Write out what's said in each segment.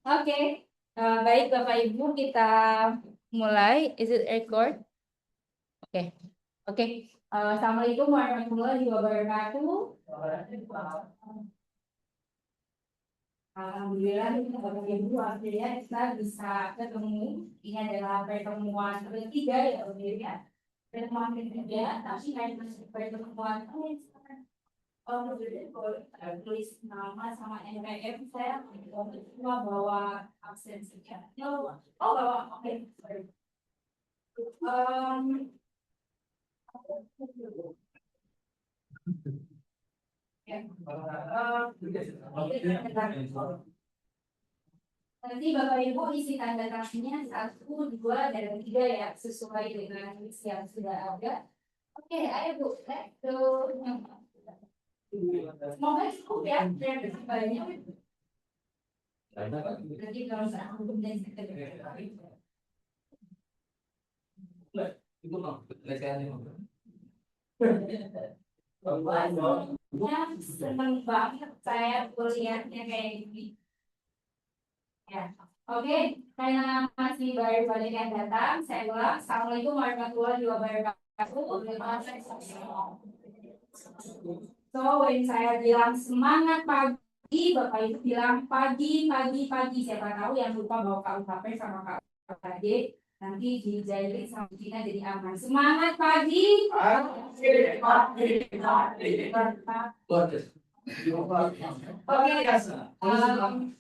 Oke, baik Bapak Ibu kita mulai. Is it record? Oke, oke. Assalamualaikum warahmatullahi wabarakatuh. Alhamdulillah Bapak Ibu akhirnya kita bisa ketemu. Ini adalah pertemuan ketiga ya Bapak Ibu ya. Pertemuan ketiga, tapi masih pertemuan tulis nama sama NPM saya cuma bawa absensinya. Bawa oke. Ya. Nanti Bapak Ibu isi tanda tangannya 1, 2, dan 3 ya sesuai dengan list yang sudah ada. Oke, ayo Bu, let's go. Semoga cukup ya, dan banyak. Nanti kalau saya dan senang banget saya kuliahnya kayak gini. Ya, oke. Karena masih baru banyak yang datang, saya ulang. Assalamualaikum warahmatullahi wabarakatuh. So, when saya bilang semangat pagi, Bapak Ibu bilang pagi, pagi, pagi. Siapa tahu yang lupa bawa KUHP sama KUHD, nanti dijahit sama kita jadi aman. Semangat pagi. Oke,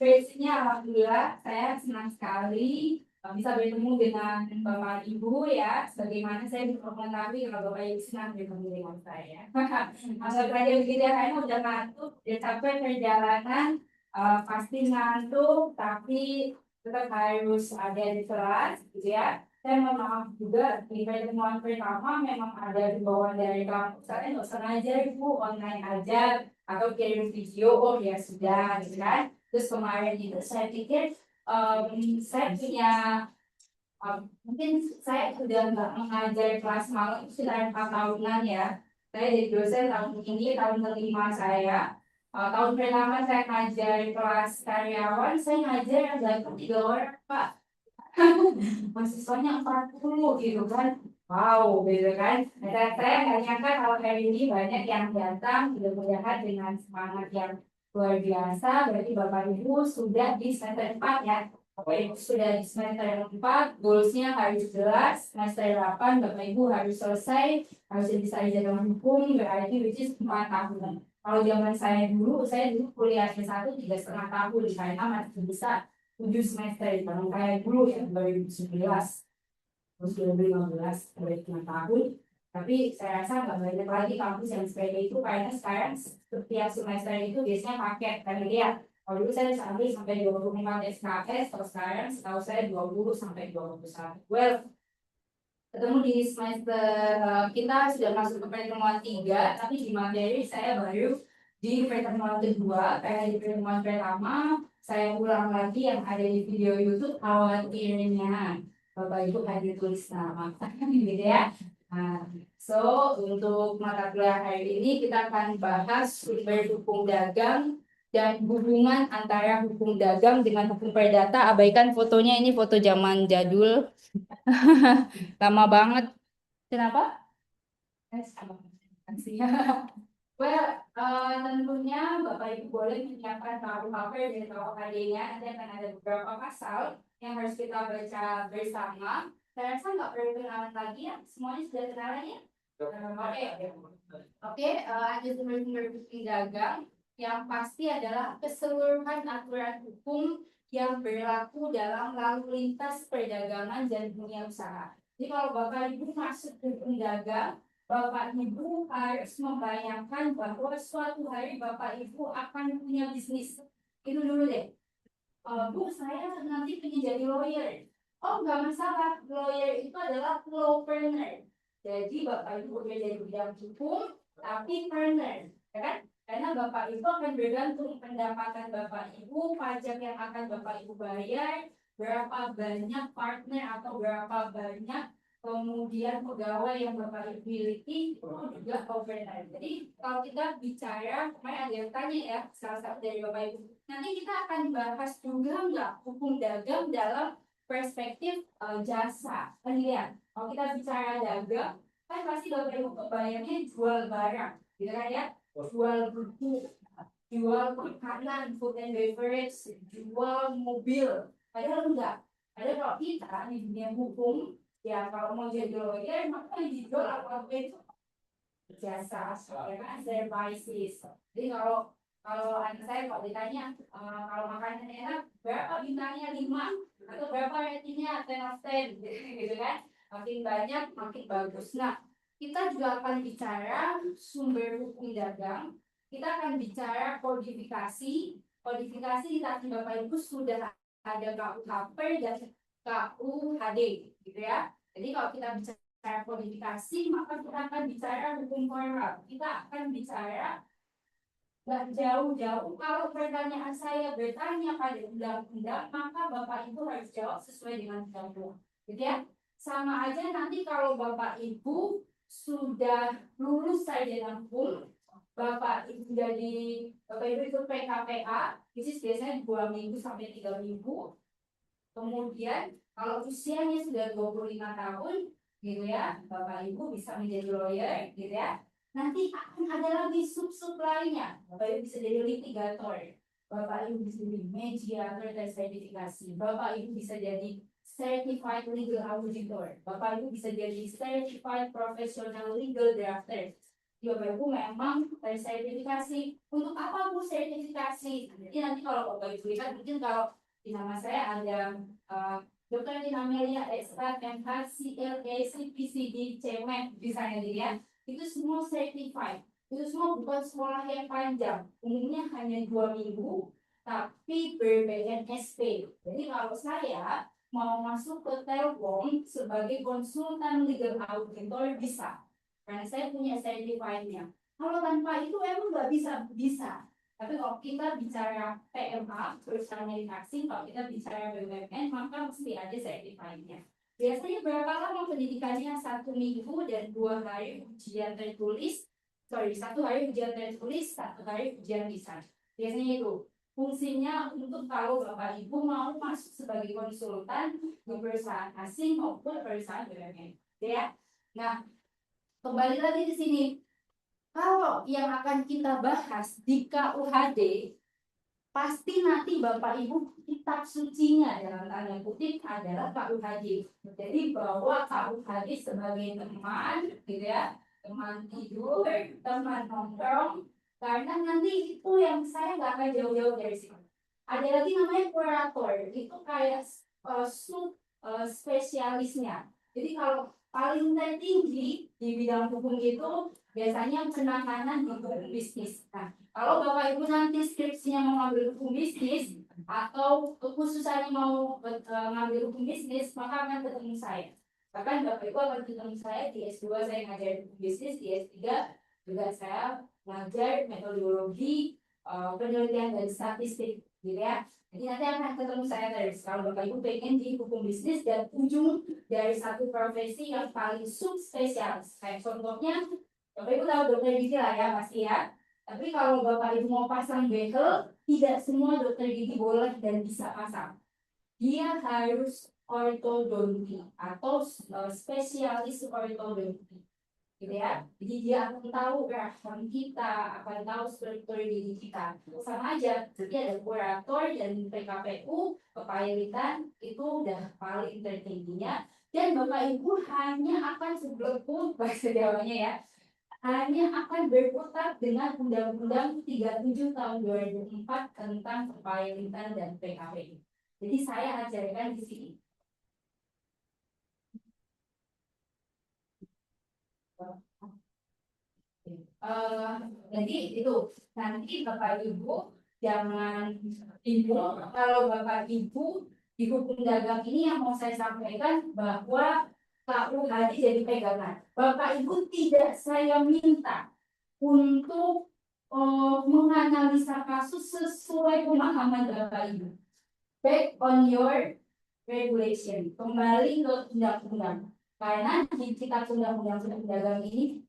basic-nya alhamdulillah saya senang sekali bisa bertemu dengan Bapak Ibu ya. Sebagaimana saya mengetahui kalau Bapak Ibu senang bertemu dengan saya. Anggap aja begitu ya, kayaknya udah ngantuk, udah capek perjalanan, pasti ngantuk, tapi tetap harus ada di kelas, gitu ya. Saya mohon maaf juga di pertemuan pertama memang ada himbauan dari kampus, saya nggak usah ngajar Bu, online aja atau kirim video, oh ya sudah, gitu kan. Terus kemarin itu saya pikir saya punya mungkin saya sudah nggak mengajar kelas malam sudah 4 tahunan ya. Saya jadi dosen tahun ini tahun kelima saya. Tahun pertama saya ngajar kelas karyawan, saya ngajar yang datang 3 orang Pak. Mahasiswanya 40 gitu kan. Wow, gitu kan. Nah, saya nggak nyangka kalau hari ini banyak yang datang, mudah-mudahan dengan semangat yang luar biasa. Berarti Bapak Ibu sudah di semester 4 ya. Bapak Ibu sudah di semester 4, goalsnya harus jelas. Semester 8, Bapak Ibu harus selesai, harus bisa ijazah hukum, berarti which is 4 tahun. Kalau zaman saya dulu kuliah S1 3,5 tahun, karena masih bisa 7 semester, kalau kayak dulu ya 2011 terus 2015 sampai 5 tahun. Tapi saya rasa nggak banyak lagi kampus yang seperti itu karena sekarang setiap semester itu biasanya paket kan lihat. Kalau dulu saya sampai 24 SKS, kalau sekarang setahu saya 20 sampai 21. Well, ketemu di semester kita sudah masuk ke pertemuan 3, tapi di materi saya baru di pertemuan kedua. Karena di pertemuan pertama saya ulang lagi yang ada di video YouTube, khawatirnya Bapak Ibu hadir tulis nama gitu ya. Nah, so untuk mata kuliah hari ini kita akan bahas sumber hukum dagang dan hubungan antara hukum dagang dengan hukum perdata. Abaikan fotonya, ini foto zaman jadul. Lama banget. Kenapa? Well, tentunya Bapak Ibu boleh menyiapkan KUHP dan KUHD-nya. Nanti akan ada beberapa pasal yang harus kita baca bersama. Saya rasa nggak perlu kenalan lagi ya. Semuanya sudah kenalan ya? Oke, ada sumber-sumber bukti dagang. Yang pasti adalah keseluruhan aturan hukum yang berlaku dalam lalu lintas perdagangan dan dunia usaha. Jadi kalau Bapak Ibu masuk ke hukum dagang, Bapak Ibu harus membayangkan bahwa suatu hari Bapak Ibu akan punya bisnis. Itu dulu deh. Bu, saya nanti ingin jadi lawyer. Oh, nggak masalah. Lawyer itu adalah lawpreneur. Jadi Bapak Ibu bekerja di bidang hukum, tapi partner, ya kan? Karena Bapak Ibu akan bergantung pendapatan Bapak Ibu, pajak yang akan Bapak Ibu bayar, berapa banyak partner atau berapa banyak kemudian pegawai yang Bapak Ibu miliki, itu juga overnight. Jadi kalau kita bicara, kemarin ada yang tanya ya, salah satu dari Bapak Ibu, nanti kita akan bahas juga nggak hukum dagang dalam perspektif jasa. Kan lihat, kalau kita bicara dagang, kan pasti Bapak Ibu kebayangnya jual barang, gitu kan ya? Jual buku, jual makanan, food and beverage, jual mobil. Padahal enggak. Padahal kalau kita di dunia hukum, ya kalau mau jadi lawyer, maka yang dijual apa itu jasa, ya kan, services. Jadi kalau anak saya kalau ditanya kalau makanan enak berapa bintangnya 5 atau berapa ratingnya 10 of 10 gitu kan, makin banyak makin bagus. Nah, kita juga akan bicara sumber hukum dagang, kita akan bicara kodifikasi. Kodifikasi di tangan Bapak Ibu sudah ada KUHP dan KUHD gitu ya. Jadi kalau kita bicara kodifikasi, maka kita akan bicara hukum formal, kita akan bicara nggak jauh-jauh. Kalau pertanyaan saya bertanya pada undang-undang, maka Bapak Ibu harus jawab sesuai dengan undang-undang. Gitu ya. Sama aja nanti kalau Bapak Ibu sudah lulus sarjana hukum, Bapak Ibu ikut PKPA, itu biasanya 2 minggu sampai 3 minggu. Kemudian kalau usianya sudah 25 tahun, gitu ya, Bapak Ibu bisa menjadi lawyer, gitu ya. Nanti akan ada lagi sub-sub lainnya. Bapak Ibu bisa jadi litigator, Bapak Ibu bisa jadi mediator dan sertifikasi, Bapak Ibu bisa jadi certified legal auditor, Bapak Ibu bisa jadi certified professional legal drafter. Bapak Ibu memang tersertifikasi. Untuk apa Bu sertifikasi? Jadi nanti kalau Bapak Ibu lihat, mungkin kalau di nama saya ada Dr. Tina Amelia, Ekstra, MH, CLA, CPCD, CME, misalnya dilihat, itu semua certified. Itu semua bukan sekolah yang panjang, umumnya hanya 2 minggu, tapi ber-BNSP. Jadi kalau saya mau masuk ke Telkom sebagai konsultan legal auditor bisa, karena saya punya certified-nya. Kalau tanpa itu emang nggak bisa. Tapi kalau kita bicara PMA, perusahaan manufacturing, kalau kita bicara BUMN, maka mesti ada certified-nya. Biasanya berapa lama pendidikannya? 1 minggu dan 2 hari ujian tertulis. 1 hari ujian tertulis, 1 hari ujian lisan. Biasanya itu fungsinya untuk kalau Bapak Ibu mau masuk sebagai konsultan di perusahaan asing maupun perusahaan BUMN. Ya. Nah, kembali lagi di sini. Kalau yang akan kita bahas di KUHD, pasti nanti Bapak Ibu kitab sucinya dalam tanda kutip adalah KUHD. Jadi bahwa KUHD sebagai teman, gitu ya, teman tidur, teman nongkrong, karena nanti itu yang saya nggak akan jauh-jauh dari sini. Ada lagi namanya kurator, itu kayak spesialisnya. Jadi kalau paling tertinggi di bidang hukum itu biasanya penanganan di hukum bisnis. Nah, kalau Bapak Ibu nanti skripsinya mau ngambil hukum bisnis atau kekhususannya mau ngambil hukum bisnis, maka akan ketemu saya. Bahkan Bapak Ibu akan ketemu saya di S2 saya ngajar hukum bisnis, di S3 juga saya ngajar metodologi penelitian dan statistik, gitu ya. Jadi nanti akan ketemu saya terus. Kalau Bapak Ibu pengen di hukum bisnis dan ujung dari satu profesi yang paling subspesialis. Kayak contohnya Bapak Ibu tahu dokter gigi lah ya pasti ya. Tapi kalau Bapak Ibu mau pasang bekel, tidak semua dokter gigi boleh dan bisa pasang. Dia harus ortodonti atau spesialis ortodonti, gitu ya. Jadi dia akan tahu rahang kita, akan tahu struktur gigi kita. Sama aja, jadi ada kurator dan PKPU, kepailitan itu udah paling tertingginya. Dan Bapak Ibu hanya akan sebelum bahasa Jawanya ya, hanya akan berputar dengan Undang-Undang 37 tahun 2004 tentang kepailitan dan PKPU. Jadi saya ajarkan di sini. Jadi itu nanti Bapak Ibu jangan bingung kalau Bapak Ibu di hukum dagang ini yang mau saya sampaikan bahwa KUHD jadi pegangan. Bapak Ibu tidak saya minta untuk menganalisa kasus sesuai pemahaman Bapak Ibu. Back on your regulation, kembali ke undang-undang. Karena di kitab undang-undang dagang ini,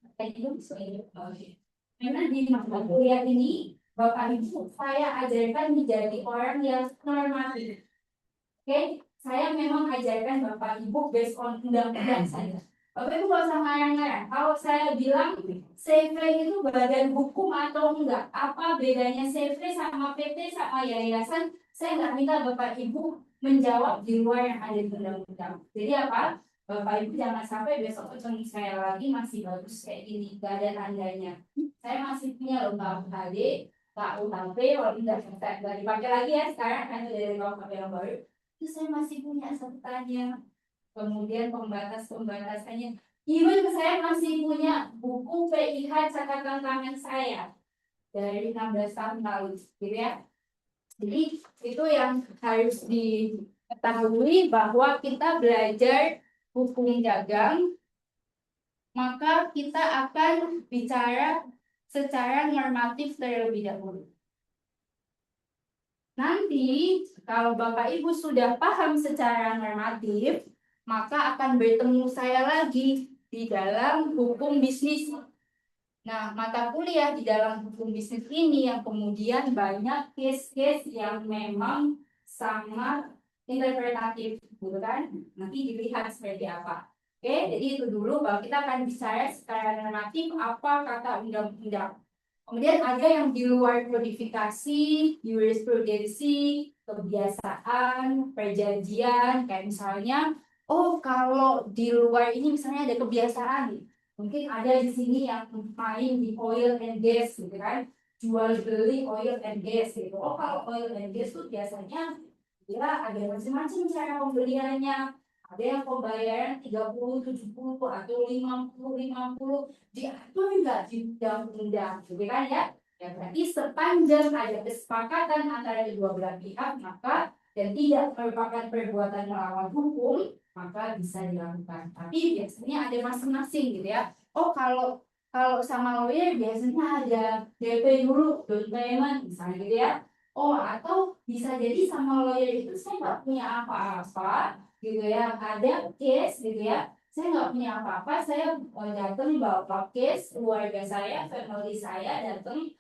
karena di mata kuliah ini Bapak Ibu, saya ajarkan menjadi orang yang normatif. Oke, saya memang ajarkan Bapak Ibu based on undang-undang saja. Bapak Ibu nggak usah ngarang-ngarang. Kalau saya bilang CV itu badan hukum atau enggak, apa bedanya CV sama PT sama yayasan? Saya nggak minta Bapak Ibu menjawab di luar yang ada di undang-undang. Jadi apa? Bapak Ibu jangan sampai besok ketemu saya lagi masih bagus kayak gini, gak ada tandanya. Saya masih punya loh KUHD, KUHP, walaupun nggak dipakai lagi ya sekarang karena dari KUHP yang baru. Itu saya masih punya sertanya, kemudian pembatas-pembatasannya. Even saya masih punya buku PIH catatan tangan saya dari 16 tahun lalu, gitu ya. Jadi itu yang harus diketahui bahwa kita belajar hukum dagang, maka kita akan bicara secara normatif terlebih dahulu. Nanti kalau Bapak Ibu sudah paham secara normatif, maka akan bertemu saya lagi di dalam hukum bisnis. Nah, mata kuliah di dalam hukum bisnis ini yang kemudian banyak case-case yang memang sangat interpretatif, gitu kan? Nanti dilihat seperti apa. Oke, jadi itu dulu bahwa kita akan bicara secara normatif apa kata undang-undang. Kemudian ada yang di luar kodifikasi, jurisprudensi, kebiasaan, perjanjian, kayak misalnya, oh kalau di luar ini misalnya ada kebiasaan, mungkin ada di sini yang main di oil and gas, gitu kan, jual beli oil and gas, gitu. Oh kalau oil and gas itu biasanya ya ada macam-macam cara pembeliannya. Ada yang pembayaran 30, 70 atau 50 diatur nggak di undang-undang, gitu kan ya? Ya berarti sepanjang ada kesepakatan antara kedua belah pihak maka dan tidak merupakan perbuatan melawan hukum maka bisa dilakukan. Tapi biasanya ada masing-masing gitu ya. Oh kalau kalau sama lawyer biasanya ada DP dulu, down payment misalnya gitu ya. Oh atau bisa jadi sama lawyer itu saya nggak punya apa-apa gitu ya, ada case gitu ya, saya nggak punya apa-apa, saya datang bawa case keluarga saya, family saya datang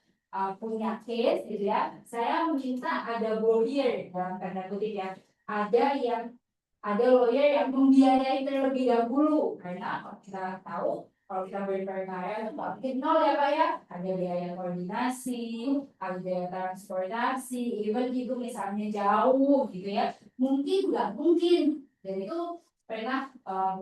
punya case gitu ya, saya minta ada lawyer dalam tanda kutip ya, ada lawyer yang membiayai terlebih dahulu karena kita tahu kalau kita berperkara itu mungkin nol ya Pak ya, ada biaya koordinasi, ada biaya transportasi, even itu misalnya jauh gitu ya, mungkin nggak mungkin. Dan itu pernah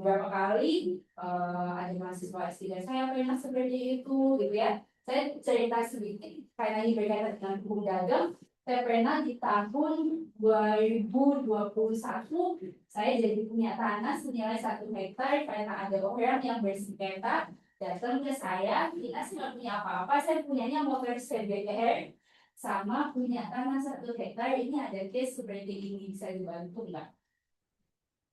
beberapa kali ada mahasiswa S3 saya pernah seperti itu gitu ya. Saya cerita sedikit karena ini berkaitan dengan hukum dagang. Saya pernah di tahun 2021 saya jadi punya tanah senilai 1 hektar karena ada orang yang bersengketa datang ke saya, kita sih nggak punya apa-apa, saya punyanya motor CBR sama punya tanah 1 hektar, ini ada case seperti ini, bisa dibantu nggak?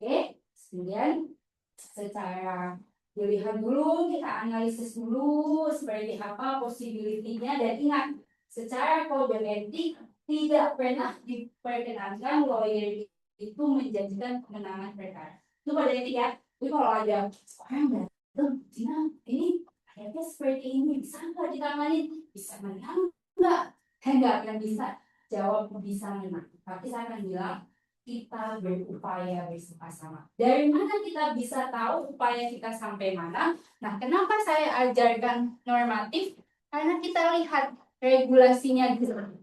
Oke, kemudian secara dilihat dulu, kita analisis dulu seperti apa possibility-nya, dan ingat, secara kode etik tidak pernah diperkenankan lawyer itu menjanjikan kemenangan perkara. Itu kode etik ya. Tapi kalau ada orang datang, Cina, ini kayaknya seperti ini, bisa nggak ditangani? Bisa menang nggak? Nggak akan bisa jawab bisa menang. Tapi saya akan bilang, kita berupaya bersama-sama. Dari mana kita bisa tahu upaya kita sampai mana? Nah, kenapa saya ajarkan normatif? Karena kita lihat regulasinya dulu.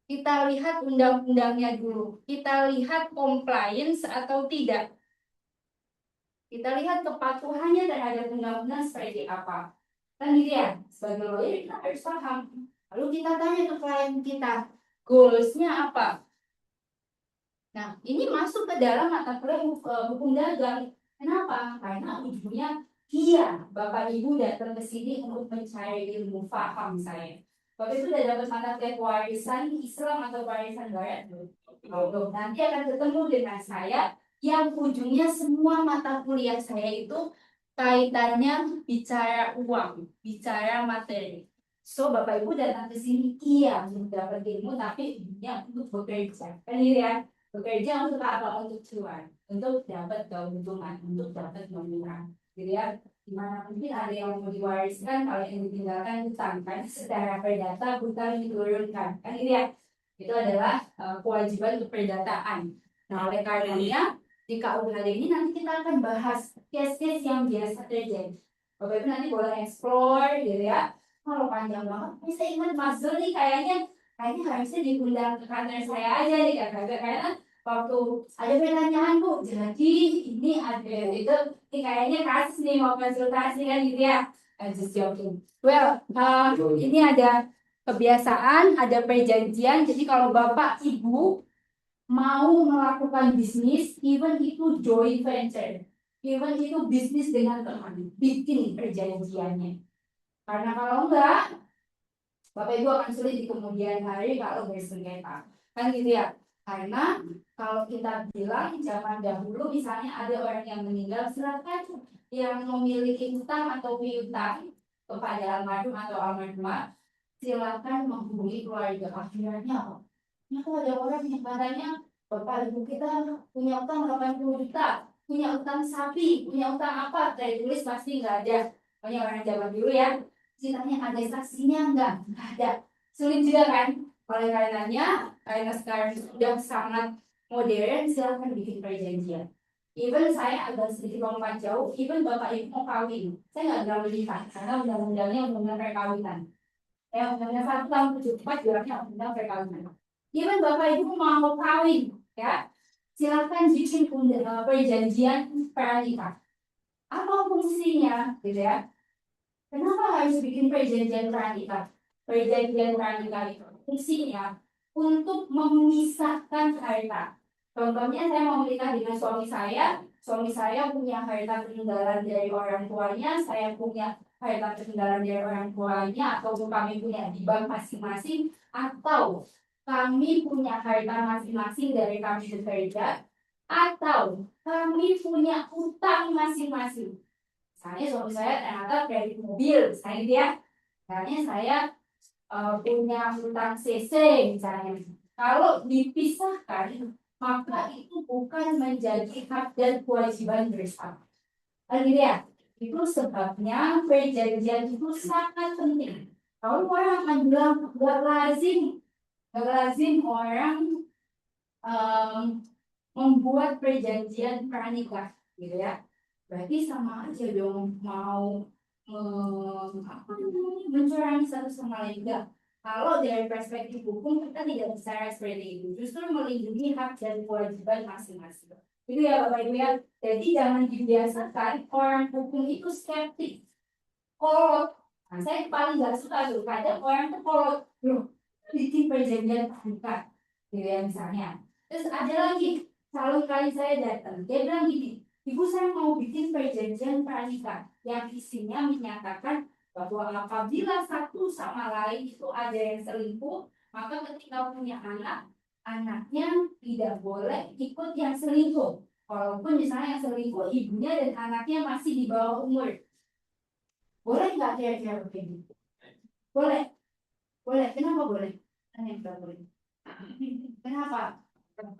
Kita lihat undang-undangnya dulu. Kita lihat compliance atau tidak. Kita lihat kepatuhannya terhadap undang-undang seperti apa. Kan gitu ya, sebagai lawyer kita harus paham. Lalu kita tanya ke klien kita, goals-nya apa? Nah, ini masuk ke dalam mata kuliah hukum dagang. Kenapa? Karena ujungnya iya, Bapak Ibu datang ke sini untuk mencari ilmu paham saya. Bapak Ibu sudah dapat mata kuliah warisan Islam atau warisan Barat belum? Nanti akan ketemu dengan saya yang ujungnya semua mata kuliah saya itu kaitannya bicara uang, bicara materi. So Bapak Ibu datang ke sini iya untuk dapat ilmu, tapi ujungnya untuk bekerja. Kan gitu ya? Bekerja untuk apa? Untuk cuan, untuk dapat keuntungan, untuk dapat mengurangi, gitu ya. Dimana mungkin ada yang mau diwariskan, kalau yang ditinggalkan hutang kan secara perdata hutang diturunkan kan ini ya, itu adalah kewajiban untuk perdataan. Nah oleh karenanya di KUHD ini nanti kita akan bahas case-case yang biasa terjadi. Bapak Ibu nanti boleh explore gitu ya. Kalau panjang banget, bisa ingat Mas Zul nih kayaknya harusnya diundang ke kantor saya aja nih kakak, karena waktu ada pertanyaan Bu, jadi ini ada itu, ini kayaknya kasus nih mau konsultasi kan gitu ya. Just joking. Well, ini ada kebiasaan, ada perjanjian. Jadi kalau Bapak Ibu mau melakukan bisnis, even itu joint venture, even itu bisnis dengan teman, bikin perjanjiannya. Karena kalau enggak, Bapak Ibu akan sulit di kemudian hari kalau bersengketa. Kan gitu ya. Karena kalau kita bilang zaman dahulu misalnya ada orang yang meninggal, silakan yang memiliki hutang atau piutang kepada almarhum atau almarhumah silakan menghubungi keluarga. Akhirnya apa? Ya, kok ada orang yang katanya Bapak Ibu kita punya utang 80 juta, punya utang sapi, punya utang apa? Dari tulis pasti nggak ada. Pokoknya orang zaman dulu ya. Ceritanya ada saksinya nggak ada, sulit juga kan. Oleh karenanya karena sekarang sudah sangat modern, silahkan bikin perjanjian. Even saya agak sedikit lompat jauh, even Bapak Ibu mau kawin, saya nggak bilang menikah karena undang-undangnya undang-undang perkawinan. Ya, undang-undang 1 tahun 74 bilangnya undang perkawinan. Even Bapak Ibu mau kawin, ya silakan bikin perjanjian pernikah. Apa fungsinya, gitu ya? Kenapa harus bikin perjanjian pernikah? Perjanjian pernikah itu fungsinya untuk memisahkan harta. Contohnya saya mau menikah dengan suami saya punya harta peninggalan dari orang tuanya, saya punya harta peninggalan dari orang tuanya, atau kami punya di bank masing-masing, atau kami punya harta masing-masing dari kami bekerja, atau kami punya utang masing-masing. Misalnya suami saya ternyata kredit mobil, misalnya gitu ya. Misalnya saya punya hutang CC misalnya. Kalau dipisahkan, maka itu bukan menjadi hak dan kewajiban bersama. Kan gitu ya. Itu sebabnya perjanjian itu sangat penting. Kalau orang akan bilang gak lazim orang membuat perjanjian pranikah, gitu ya. Berarti sama aja dong mau mencurangi satu sama lain. Enggak. Kalau dari perspektif hukum kita tidak bicara seperti itu, justru melindungi hak dan kewajiban masing-masing. Itu ya Bapak Ibu ya. Jadi jangan dibiasakan orang hukum itu skeptis. Kolot. Nah, saya paling nggak suka tuh kadang orang tuh kolot, loh bikin perjanjian pranikah, gitu ya misalnya. Terus ada lagi calon kali saya datang, dia bilang gini, Ibu saya mau bikin perjanjian pranikah yang isinya menyatakan bahwa apabila satu sama lain itu ada yang selingkuh, maka ketika punya anak, anaknya tidak boleh ikut yang selingkuh. Walaupun misalnya yang selingkuh ibunya dan anaknya masih di bawah umur. Boleh nggak kira-kira begini? Boleh. Boleh. Kenapa boleh? Tanya nggak boleh. Kenapa?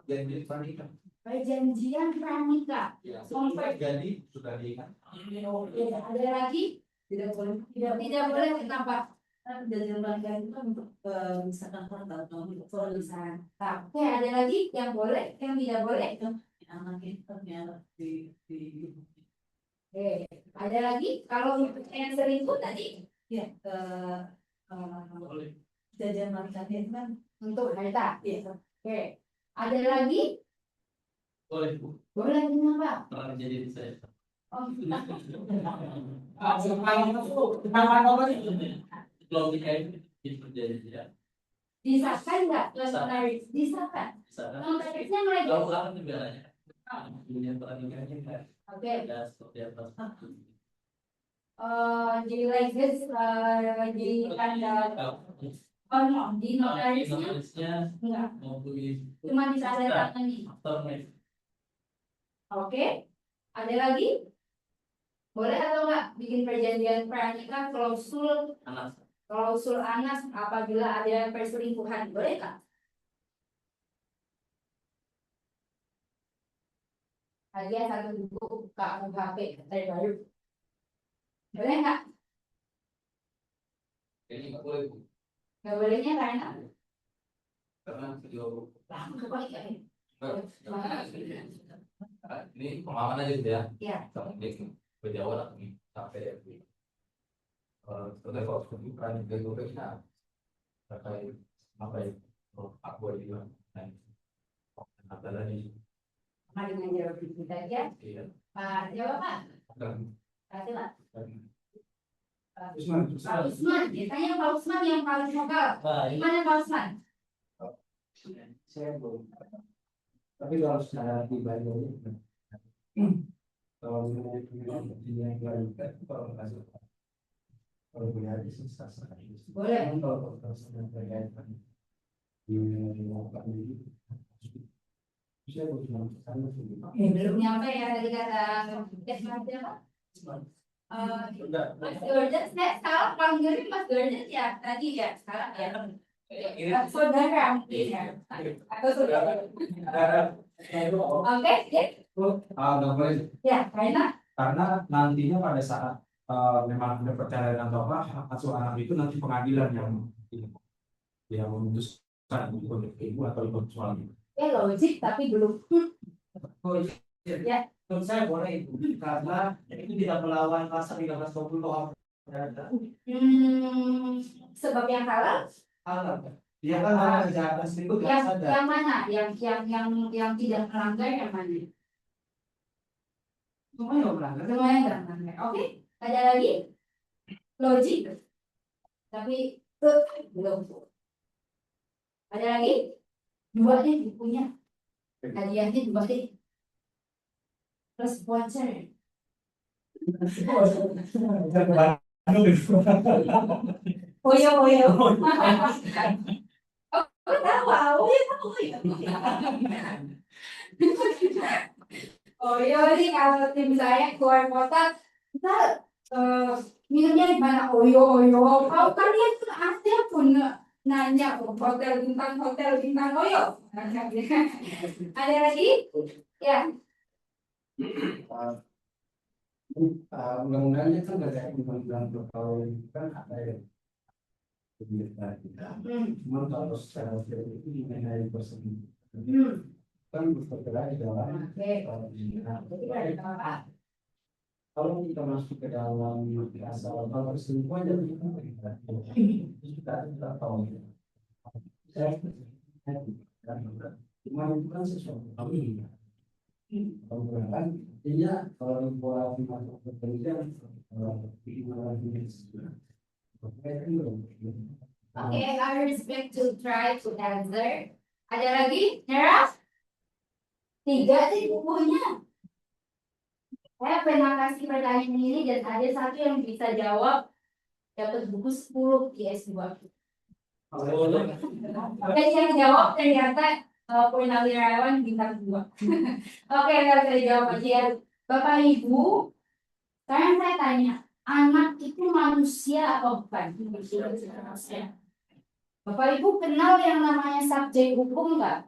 Janji pranikah. Perjanjian pranikah. Ya, jadi sudah diikat. Ada lagi? Tidak boleh. Tidak boleh. Kenapa? Dan yang bagian itu untuk misalkan harta atau untuk Tulisan. Oke, ada lagi yang boleh, yang tidak boleh. anak itu ternyata di Oke, ada lagi kalau yang selingkuh tadi ya jajan makan itu kan untuk harta. ya Oke, ada lagi? Boleh Bu. Boleh kenapa? Pernah jadi saya. Oh, Logika itu perjanjian. disahkan nggak? Notaris disahkan. Misalkan Notarisnya mereka. kalau orang negaranya punya pernikahannya kan Oke. ada seperti apa? Jadi like this, di tanda. Oh no, di notarisnya Notarisnya enggak. mau beli Cuma di tanda tangan nih. aftermath. Oke. Ada lagi? Boleh atau enggak bikin perjanjian pranikah Anak klausul anas apabila ada perselingkuhan, boleh nggak? Hadiah 1 buku KUHP terbaru. Boleh nggak? Kayaknya nggak boleh Bu. Nggak bolehnya karena Karena video kebalik ya. ini pengalaman aja gitu ya. Iya. Mungkin berjawab atau sampai ya. Kalau bukan itu terkait apa ya? Aku juga. Apa lagi? Sama dengan jawab kita aja. Iya. Pak, jawab Pak. Dan- Kasih Pak. dan- Pak Usman, ditanya Pak Usman yang paling vokal. Baik. Gimana Pak Usman? Saya belum. Tapi kalau secara pribadi kalau yang kalau boleh susah sekali. Boleh. Kalau terkait saya belum sana Belum nyampe ya tadi kata Mas siapa? Mas Gordon, saya salah panggilnya Mas Gordon ya tadi ya salah ya. Saudara mungkin ya. Atau saudara. Oke, ya. nggak boleh Ya, karena nantinya pada saat memang ada perceraian atau apa asuh anak itu nanti pengadilan yang memutuskan untuk ibu atau ibu suami. logik tapi belum. Ya. Menurut saya boleh itu karena itu tidak melawan pasal 1320 KUHP. Sebab yang halal, Halal. Dia kan orang kejahatan selingkuh tidak sadar. yang mana? Yang tidak melanggar yang mana? Semuanya nggak melanggar. Semuanya nggak melanggar. Oke, ada lagi? Logik. Tapi belum. Ada lagi? Dua deh bukunya. Hadiahnya dua deh. Plus voucher. Oyo. Oh, tahu. Oyo nih kalau tim saya keluar kota, kita minumnya di mana? Oyo. Kalau kalian tuh ada pun nanya hotel bintang Oyo. Ada lagi? Ya. Undang-undangnya kan nggak ada undang-undang perkawinan kan ada ya. Cuma kalau secara teori itu mengenai perselingkuhan kan berperan dalam Oke. Jadi ada apa? kalau kita masuk ke dalam asal kalau perselingkuhan jadi kita tahu saya cuma itu kan sesuatu kan iya kalau buat masuk ke pendidikan Okay, I respect to try to answer. Ada lagi? Nera? 3 sih bukunya. Saya pernah kasih pertanyaan ini dan ada satu yang bisa jawab dapat buku 10 PS2. Dan yang jawab ternyata Purnawirawan bintang 2. Oke, nggak saya jawab aja ya. Bapak Ibu, sekarang saya tanya, anak itu manusia atau bukan? Bapak Ibu kenal yang namanya subjek hukum nggak?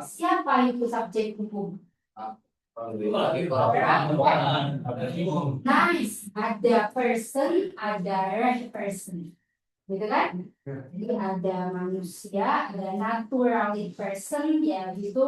Siapa itu subjek hukum? Nice, ada person, ada person, gitu kan? Jadi ada manusia, ada natural person, yaitu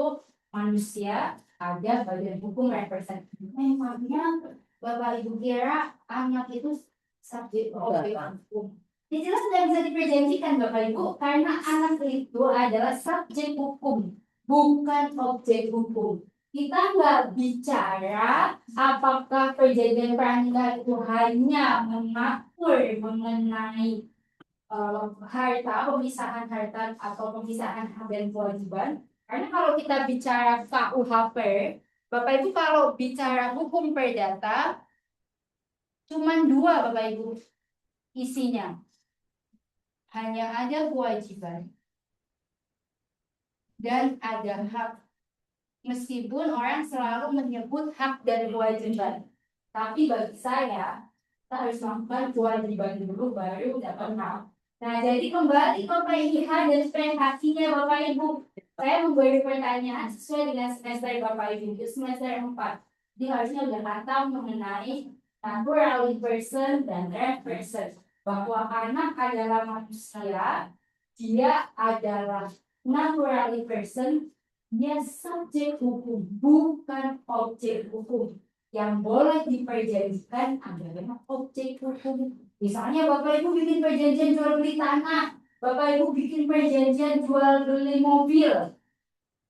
manusia, ada badan hukum represent. Memangnya Bapak Ibu kira anak itu subjek objek hukum? Ini jelas tidak bisa diperjanjikan Bapak Ibu, karena anak itu adalah subjek hukum, bukan objek hukum. Kita nggak bicara apakah perjanjian pernikahan itu hanya mengatur mengenai harta, pemisahan harta atau pemisahan hak dan kewajiban. Karena kalau kita bicara KUHP, Bapak Ibu kalau bicara hukum perdata, cuma 2 Bapak Ibu isinya. Hanya ada kewajiban dan ada hak. Meskipun orang selalu menyebut hak dan kewajiban, tapi bagi saya kita harus melakukan kewajiban dulu baru dapat hak. Nah, jadi kembali ke PIH dan presentasinya Bapak Ibu. Saya memberi pertanyaan sesuai dengan semester Bapak Ibu, itu semester 4. Jadi harusnya udah matang mengenai naturally person dan real person. Bahwa anak adalah manusia, dia adalah naturally person, dia subjek hukum, bukan objek hukum. Yang boleh diperjanjikan adalah objek hukum. Misalnya Bapak Ibu bikin perjanjian jual beli tanah, Bapak Ibu bikin perjanjian jual beli mobil,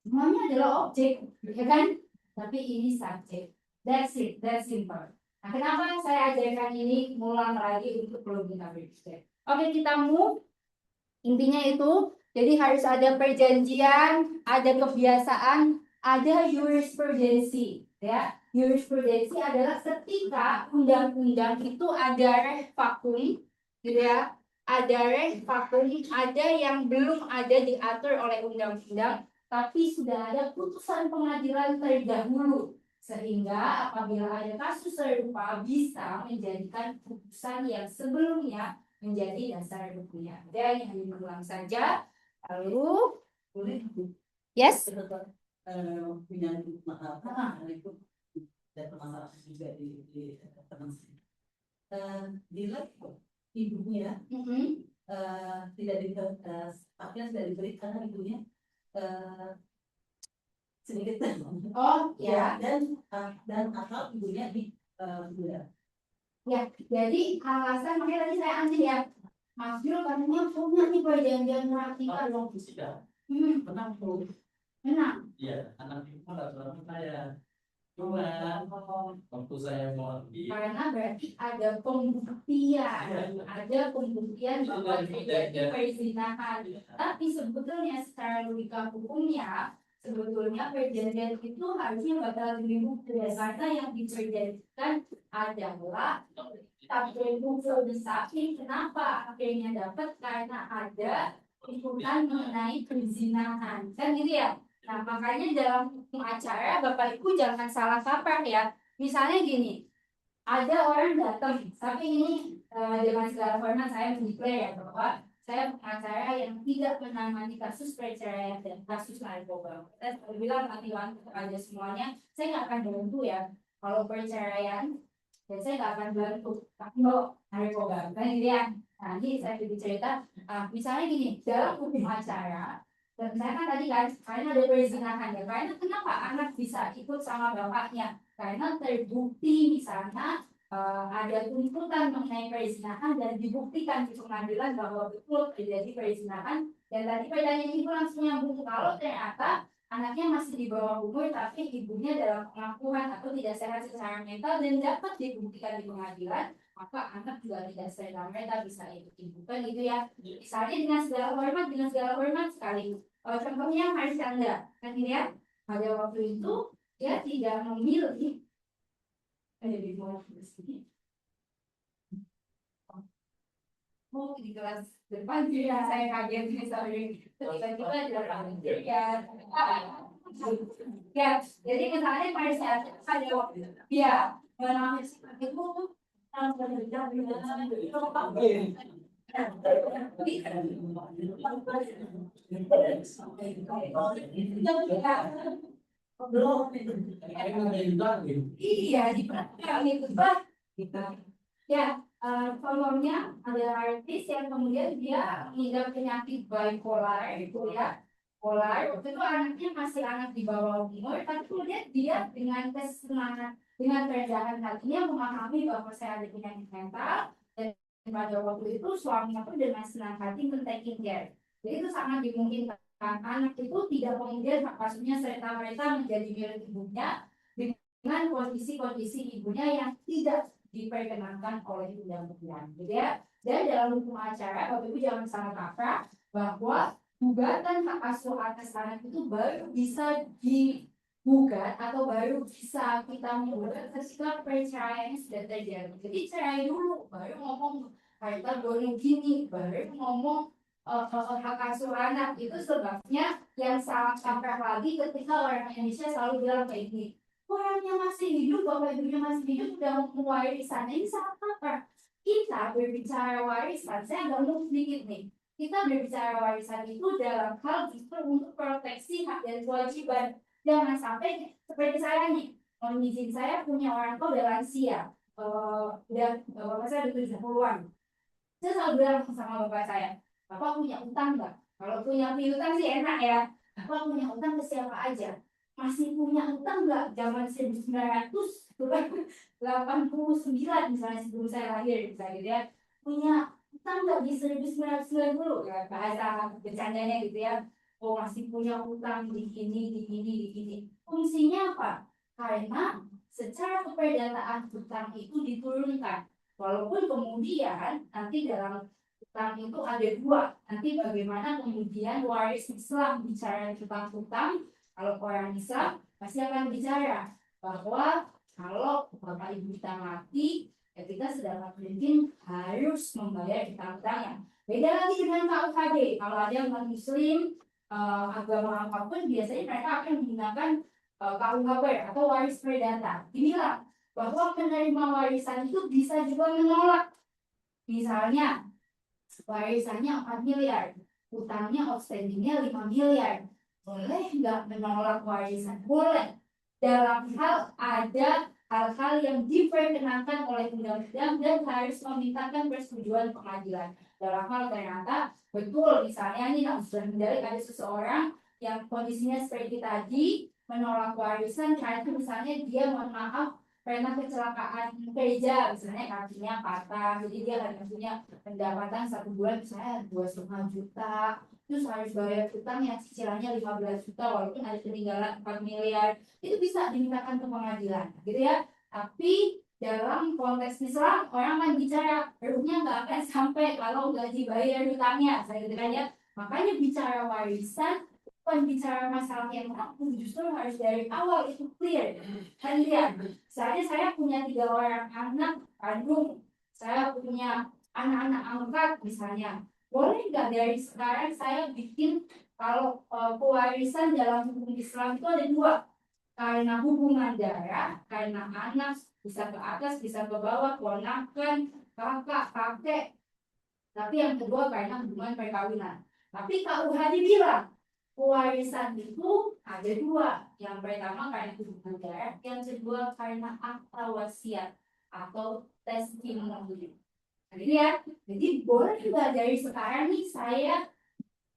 semuanya adalah objek, ya kan? Tapi ini subjek. That's it, that's simple. Nah, kenapa saya ajarkan ini ngulang lagi untuk perlu kita berpikir. Oke, kita move. Intinya itu, jadi harus ada perjanjian, ada kebiasaan, ada jurisprudensi, ya. Jurisprudensi adalah ketika undang-undang itu ada res vacuum, gitu ya. Ada res vacuum, ada yang belum ada diatur oleh undang-undang, tapi sudah ada putusan pengadilan terdahulu. Sehingga apabila ada kasus serupa bisa menjadikan putusan yang sebelumnya menjadi dasar hukumnya. Dan yang diulang saja. Lalu, yes. Punya masalah itu dan permasalahan juga di teman saya. Bila ibunya tidak haknya tidak diberi karena ibunya sedikit Oh ya. dan atau ibunya di Ya, jadi alasan makanya tadi saya ambil ya, Mas Gil katanya punya nih perjanjian praktika dong. Tidak. Menang. Iya, anak itu nggak pernah saya. Cuma waktu saya mau Karena berarti ada pembuktian bahwa terjadi perzinahan. Tapi sebetulnya secara logika hukumnya, sebetulnya perjanjian itu harusnya bakal dibukti karena yang diperjanjikan adalah tabel hukum sapi. Kenapa akhirnya dapat? Karena ada tuntutan mengenai perzinahan, kan gitu ya. Nah, makanya dalam hukum acara Bapak Ibu jangan salah kaprah ya. Misalnya gini, ada orang datang, tapi ini dengan segala hormat saya mendeklar ya bahwa saya pengacara yang tidak menangani kasus perceraian dan kasus narkoba. Saya bilang hati-hati kepada semuanya, saya nggak akan bantu ya kalau perceraian, dan saya nggak akan bantu kalau narkoba. Kan gitu ya. Nah, ini saya sedikit cerita. Misalnya gini, dalam hukum acara, dan saya kan tadi kan, karena ada perzinahan ya, karena kenapa anak bisa ikut sama bapaknya? Karena terbukti misalnya ada tuntutan mengenai perzinahan dan dibuktikan di pengadilan bahwa betul terjadi perzinahan. Dan tadi pertanyaan itu langsung nyambung, kalau ternyata anaknya masih di bawah umur tapi ibunya dalam pengakuan atau tidak sehat secara mental dan dapat dibuktikan di pengadilan, maka anak juga tidak serta-merta bisa ikut ibu, kan gitu ya. Misalnya dengan segala hormat sekali. Contohnya Marsyanda, kan gitu ya. Pada waktu itu dia tidak memilih di kelas depan ya, saya kaget misalnya tiba-tiba ya. Ya, jadi misalnya Marsyanda pada waktu ya mengalami itu iya di praktek itu bah ya. Contohnya ada artis yang kemudian dia mengidap penyakit bipolar itu ya, polar itu anaknya masih anak di bawah umur, tapi kemudian dia dengan kesenangan, dengan kerendahan hatinya memahami bahwa saya ada penyakit mental, dan pada waktu itu suaminya pun dengan senang hati men-taking care. Jadi itu sangat dimungkinkan anak itu tidak kemudian maksudnya serta-merta menjadi milik ibunya dengan kondisi-kondisi ibunya yang tidak diperkenankan oleh undang-undang, gitu ya. Dan dalam hukum acara, Bapak Ibu jangan salah kaprah bahwa gugatan hak asuh atas anak itu baru bisa digugat atau baru bisa kita menggugat ketika perceraian sudah terjadi. Jadi cerai dulu, baru ngomong harta gono gini, baru ngomong hak asuh anak. Itu sebabnya yang salah kaprah lagi ketika orang Indonesia selalu bilang kayak gini, orangnya masih hidup, bapak ibunya masih hidup, udah mau warisan. Ini salah kaprah. Kita berbicara warisan, saya agak mau sedikit nih. Kita berbicara warisan itu dalam hal justru untuk proteksi hak dan kewajiban. Jangan sampai seperti saya nih, mohon izin, saya punya orang tua udah lansia. udah bapak saya udah 70-an. Saya selalu bilang sama bapak saya, bapak punya utang nggak? Kalau punya piutang sih enak ya. Bapak punya utang ke siapa aja? Masih punya utang nggak zaman 1900 bukan 89 misalnya sebelum saya lahir misalnya gitu ya. Punya utang nggak di 1990 ya, bahasa bercandanya gitu ya. Oh masih punya utang di ini, di ini, di ini. Fungsinya apa? Karena secara keperdataan utang itu diturunkan. Walaupun kemudian nanti dalam utang itu ada dua. Nanti bagaimana kemudian waris Islam bicara tentang utang. Kalau orang Islam pasti akan bicara bahwa kalau bapak ibu kita mati, ya kita sedapat mungkin harus membayar utang-utangnya. Beda lagi dengan KUHD. Kalau ada umat Muslim agama apapun, biasanya mereka akan menggunakan KUHP atau waris perdata. Dibilang bahwa penerima warisan itu bisa juga menolak. Misalnya warisannya 4 miliar, utangnya outstandingnya 5 miliar. Boleh nggak menolak warisan? Boleh. Dalam hal ada hal-hal yang diperkenankan oleh undang-undang dan harus memintakan persetujuan pengadilan. Dalam hal ternyata betul misalnya ini sudah mendadak ada seseorang yang kondisinya seperti tadi menolak warisan karena misalnya dia mohon maaf pernah kecelakaan kerja misalnya kakinya patah jadi dia hanya punya pendapatan 1 bulan misalnya 2,5 juta terus harus bayar utang yang cicilannya 15 juta walaupun ada peninggalan 4 miliar itu bisa dimintakan ke pengadilan gitu ya. Tapi dalam konteks Islam orang kan bicara ruhnya nggak akan sampai kalau nggak dibayar utangnya saya gitu kan ya. Makanya bicara warisan bukan bicara masalah yang aku justru harus dari awal itu clear kan lihat saya punya 3 orang anak kandung saya punya anak-anak angkat misalnya boleh nggak dari sekarang saya bikin kalau pewarisan dalam hukum Islam itu ada 2 karena hubungan darah karena anak bisa ke atas bisa ke bawah ponakan kakak kakek tapi yang kedua karena hubungan perkawinan tapi KUHD bilang pewarisan itu ada 2. Yang pertama karena hubungan darah, yang kedua karena akta wasiat atau testimoni. Jadi ya, jadi boleh juga dari sekarang nih saya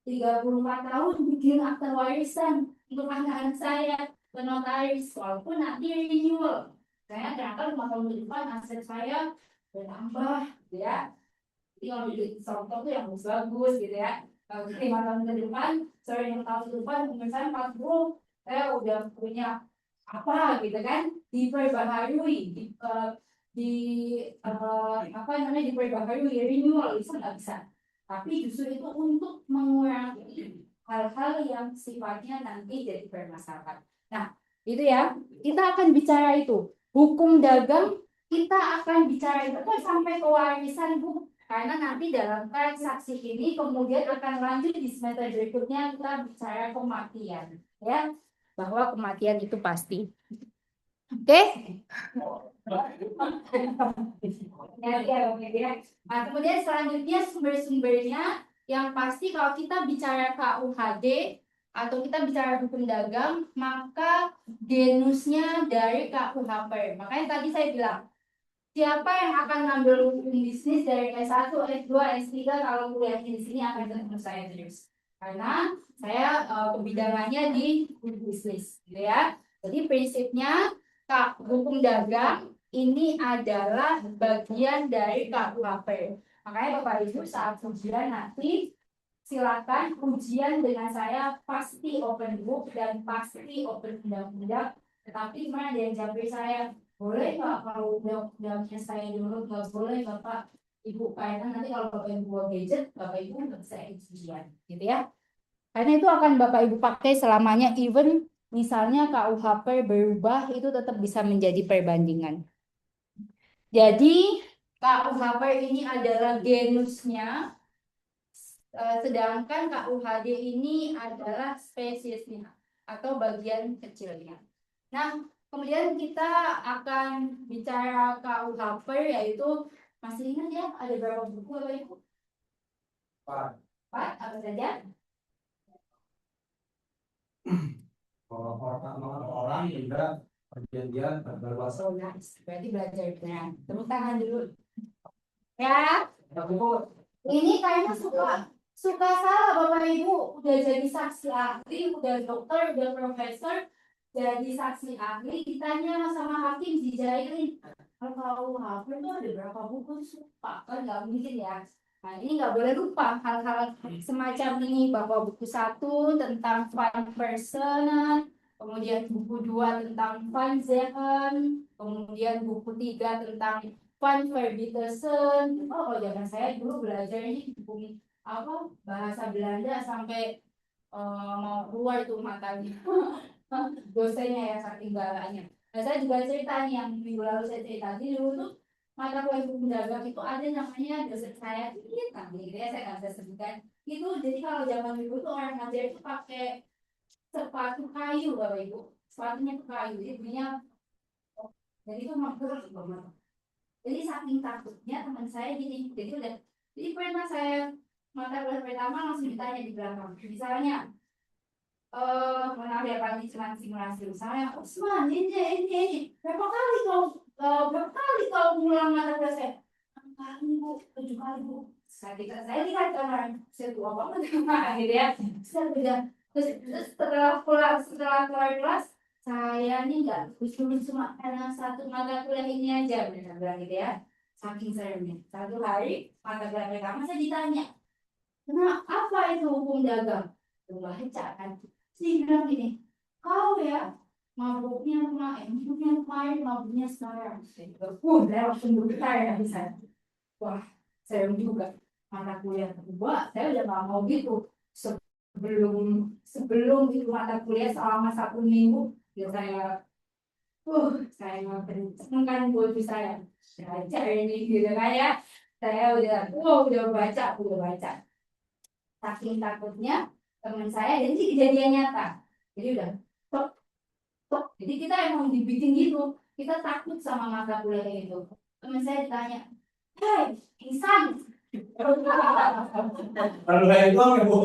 34 tahun bikin akta warisan untuk anak-anak saya ke notaris walaupun nanti renewal. Saya ternyata 5 tahun ke depan aset saya bertambah, gitu ya. Jadi kalau di contoh tuh yang bagus gitu ya. 5 tahun ke depan, 5 tahun ke depan, umur saya 40, saya udah punya apa gitu kan, diperbaharui, apa namanya diperbaharui, renewal bisa nggak bisa. Tapi justru itu untuk mengurangi hal-hal yang sifatnya nanti jadi permasalahan. Nah, itu ya, kita akan bicara itu. Hukum dagang, kita akan bicara itu sampai ke warisan, Bu. Karena nanti dalam transaksi ini kemudian akan lanjut di semester berikutnya kita bicara kematian, ya, bahwa kematian itu pasti. Oke? Ya. Nah, kemudian selanjutnya sumber-sumbernya yang pasti kalau kita bicara KUHD atau kita bicara hukum dagang, maka genusnya dari KUHP. Makanya tadi saya bilang siapa yang akan ngambil hukum bisnis dari S1, S2, S3 kalau kuliahnya di sini akan ketemu saya terus. Karena saya kebidangannya di hukum bisnis, gitu ya. Jadi prinsipnya hukum dagang ini adalah bagian dari KUHP. Makanya Bapak Ibu saat ujian nanti silakan ujian dengan saya pasti open book dan pasti open undang-undang. Tetapi gimana ada yang jawab saya? Boleh nggak kalau undang-undangnya saya dulu nggak boleh Bapak Ibu karena nanti kalau Bapak Ibu bawa gadget Bapak Ibu nggak bisa ujian gitu ya karena itu akan Bapak Ibu pakai selamanya even misalnya KUHP berubah itu tetap bisa menjadi perbandingan. Jadi KUHP ini adalah genusnya sedangkan KUHD ini adalah spesiesnya atau bagian kecilnya. Nah, kemudian kita akan bicara KUHP yaitu masih ingat ya ada berapa buku Bapak Ibu? 4 apa saja? Orang juga perjanjian berluasa. Oh, nice. Berarti belajar beneran. Tepuk tangan dulu. Ya. Ini kayaknya suka salah Bapak Ibu. Udah jadi saksi ahli, udah dokter, udah profesor, jadi saksi ahli. Ditanya sama hakim dijailin. Kalau hafal itu ada berapa buku suka kan nggak mungkin ya. Nah ini nggak boleh lupa hal-hal semacam ini bahwa buku 1 tentang fun person, kemudian buku 2 tentang fun Zehan, kemudian buku 3 tentang fun Verbitesen. Oh kalau zaman saya dulu belajar ini buku apa bahasa Belanda sampai mau keluar tuh matanya dosennya ya saking galaknya. Nah, saya juga cerita nih yang minggu lalu saya cerita di dulu tuh mata kuliah hukum dagang itu ada namanya dosen saya kita gitu ya saya nggak bisa sebutkan itu. Jadi kalau zaman dulu tuh orang ngajar itu pakai sepatu kayu Bapak Ibu, sepatunya tuh kayu jadi bunyinya jadi itu mampus banget. Jadi saking takutnya teman saya gini jadi pernah saya mata kuliah pertama langsung ditanya di belakang misalnya maaf ya Pak, ini cuma simulasi misalnya Usman ini berapa kali kau ngulang mata kuliah saya? 6 kali Bu, 7 kali Bu. Saya lihat orang saya tua banget gitu ya. Saya bilang terus setelah keluar kelas saya nih nggak cuma karena satu mata kuliah ini aja benar bilang gitu ya. Saking seringnya satu hari mata kuliah pertama saya ditanya kenapa apa itu hukum dagang? Baca kan. Saya bilang gini, kau ya mabuknya kemarin, mabuknya sekarang. Saya langsung bergetar ya bisa. Wah, serem juga. Mata kuliah kedua, saya udah nggak mau gitu. Sebelum itu mata kuliah selama 1 minggu, ya saya kencengkan baju saya. Belajar ini gitu kan ya. Saya udah baca. Saking takutnya teman saya jadi kejadian nyata jadi udah tok jadi kita emang dibikin gitu kita takut sama mata kuliah itu. Teman saya ditanya hei insan Kalau kayak itu apa Bu?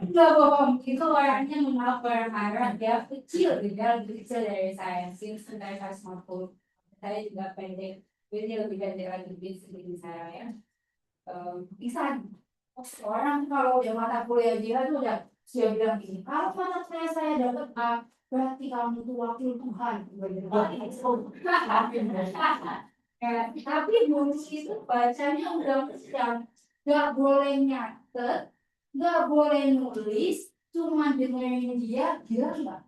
enggak bohong itu orangnya berharap dia kecil dia lebih kecil dari saya sih sekitar 150. Saya juga pendek jadi lebih pendek lagi sedikit saya ya. Insan orang kalau udah mata kuliah dia tuh udah dia bilang gini kalau mata kuliah saya dapat A berarti kamu tuh wakil Tuhan. Tapi dulu itu bacanya udah sedang nggak boleh nyatet nggak boleh nulis cuma dengerin dia nggak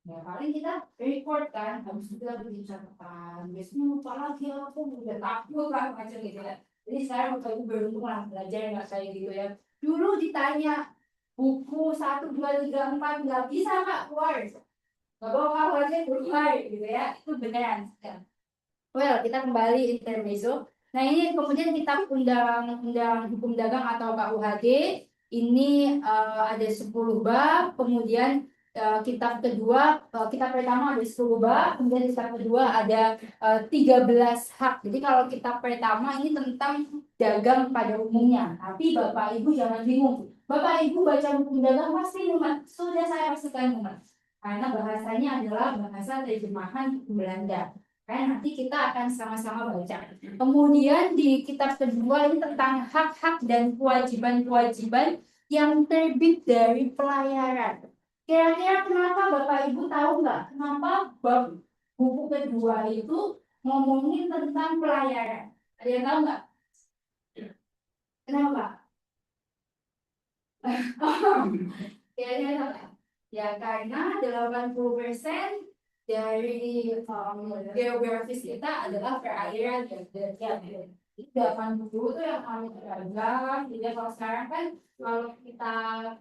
ya paling kita record kan habis itu kita bikin catatan biasanya lupa lagi aku udah takut lah macam gitu ya. Jadi sekarang waktu itu beruntung lah belajar nggak kayak gitu ya. Dulu ditanya buku 1, 2, 3, 4 nggak bisa Kak keluar. Nggak bawa aja keluar gitu ya. Itu beneran. Well kita kembali intermezzo. Nah ini kemudian kitab undang-undang hukum dagang atau KUHD ini ada 10 bab. Kemudian kitab kedua, kitab pertama ada 10 bab. Kemudian kitab kedua ada 13 hak. Jadi kalau kitab pertama ini tentang dagang pada umumnya. Tapi Bapak Ibu jangan bingung. Bapak Ibu baca hukum dagang pasti mumet. Sudah saya pastikan mumet. Karena bahasanya adalah bahasa terjemahan Belanda. Nanti kita akan sama-sama baca. Kemudian di kitab kedua ini tentang hak-hak dan kewajiban-kewajiban yang terbit dari pelayaran. Kira-kira kenapa Bapak Ibu tahu nggak? Kenapa buku kedua itu ngomongin tentang pelayaran? Ada yang tahu nggak? Kenapa? Kira-kira tahu nggak? Ya karena 80% dari geografis kita adalah perairan ya. Itu 80 itu yang kami dagang. Jadi kalau sekarang kan kalau kita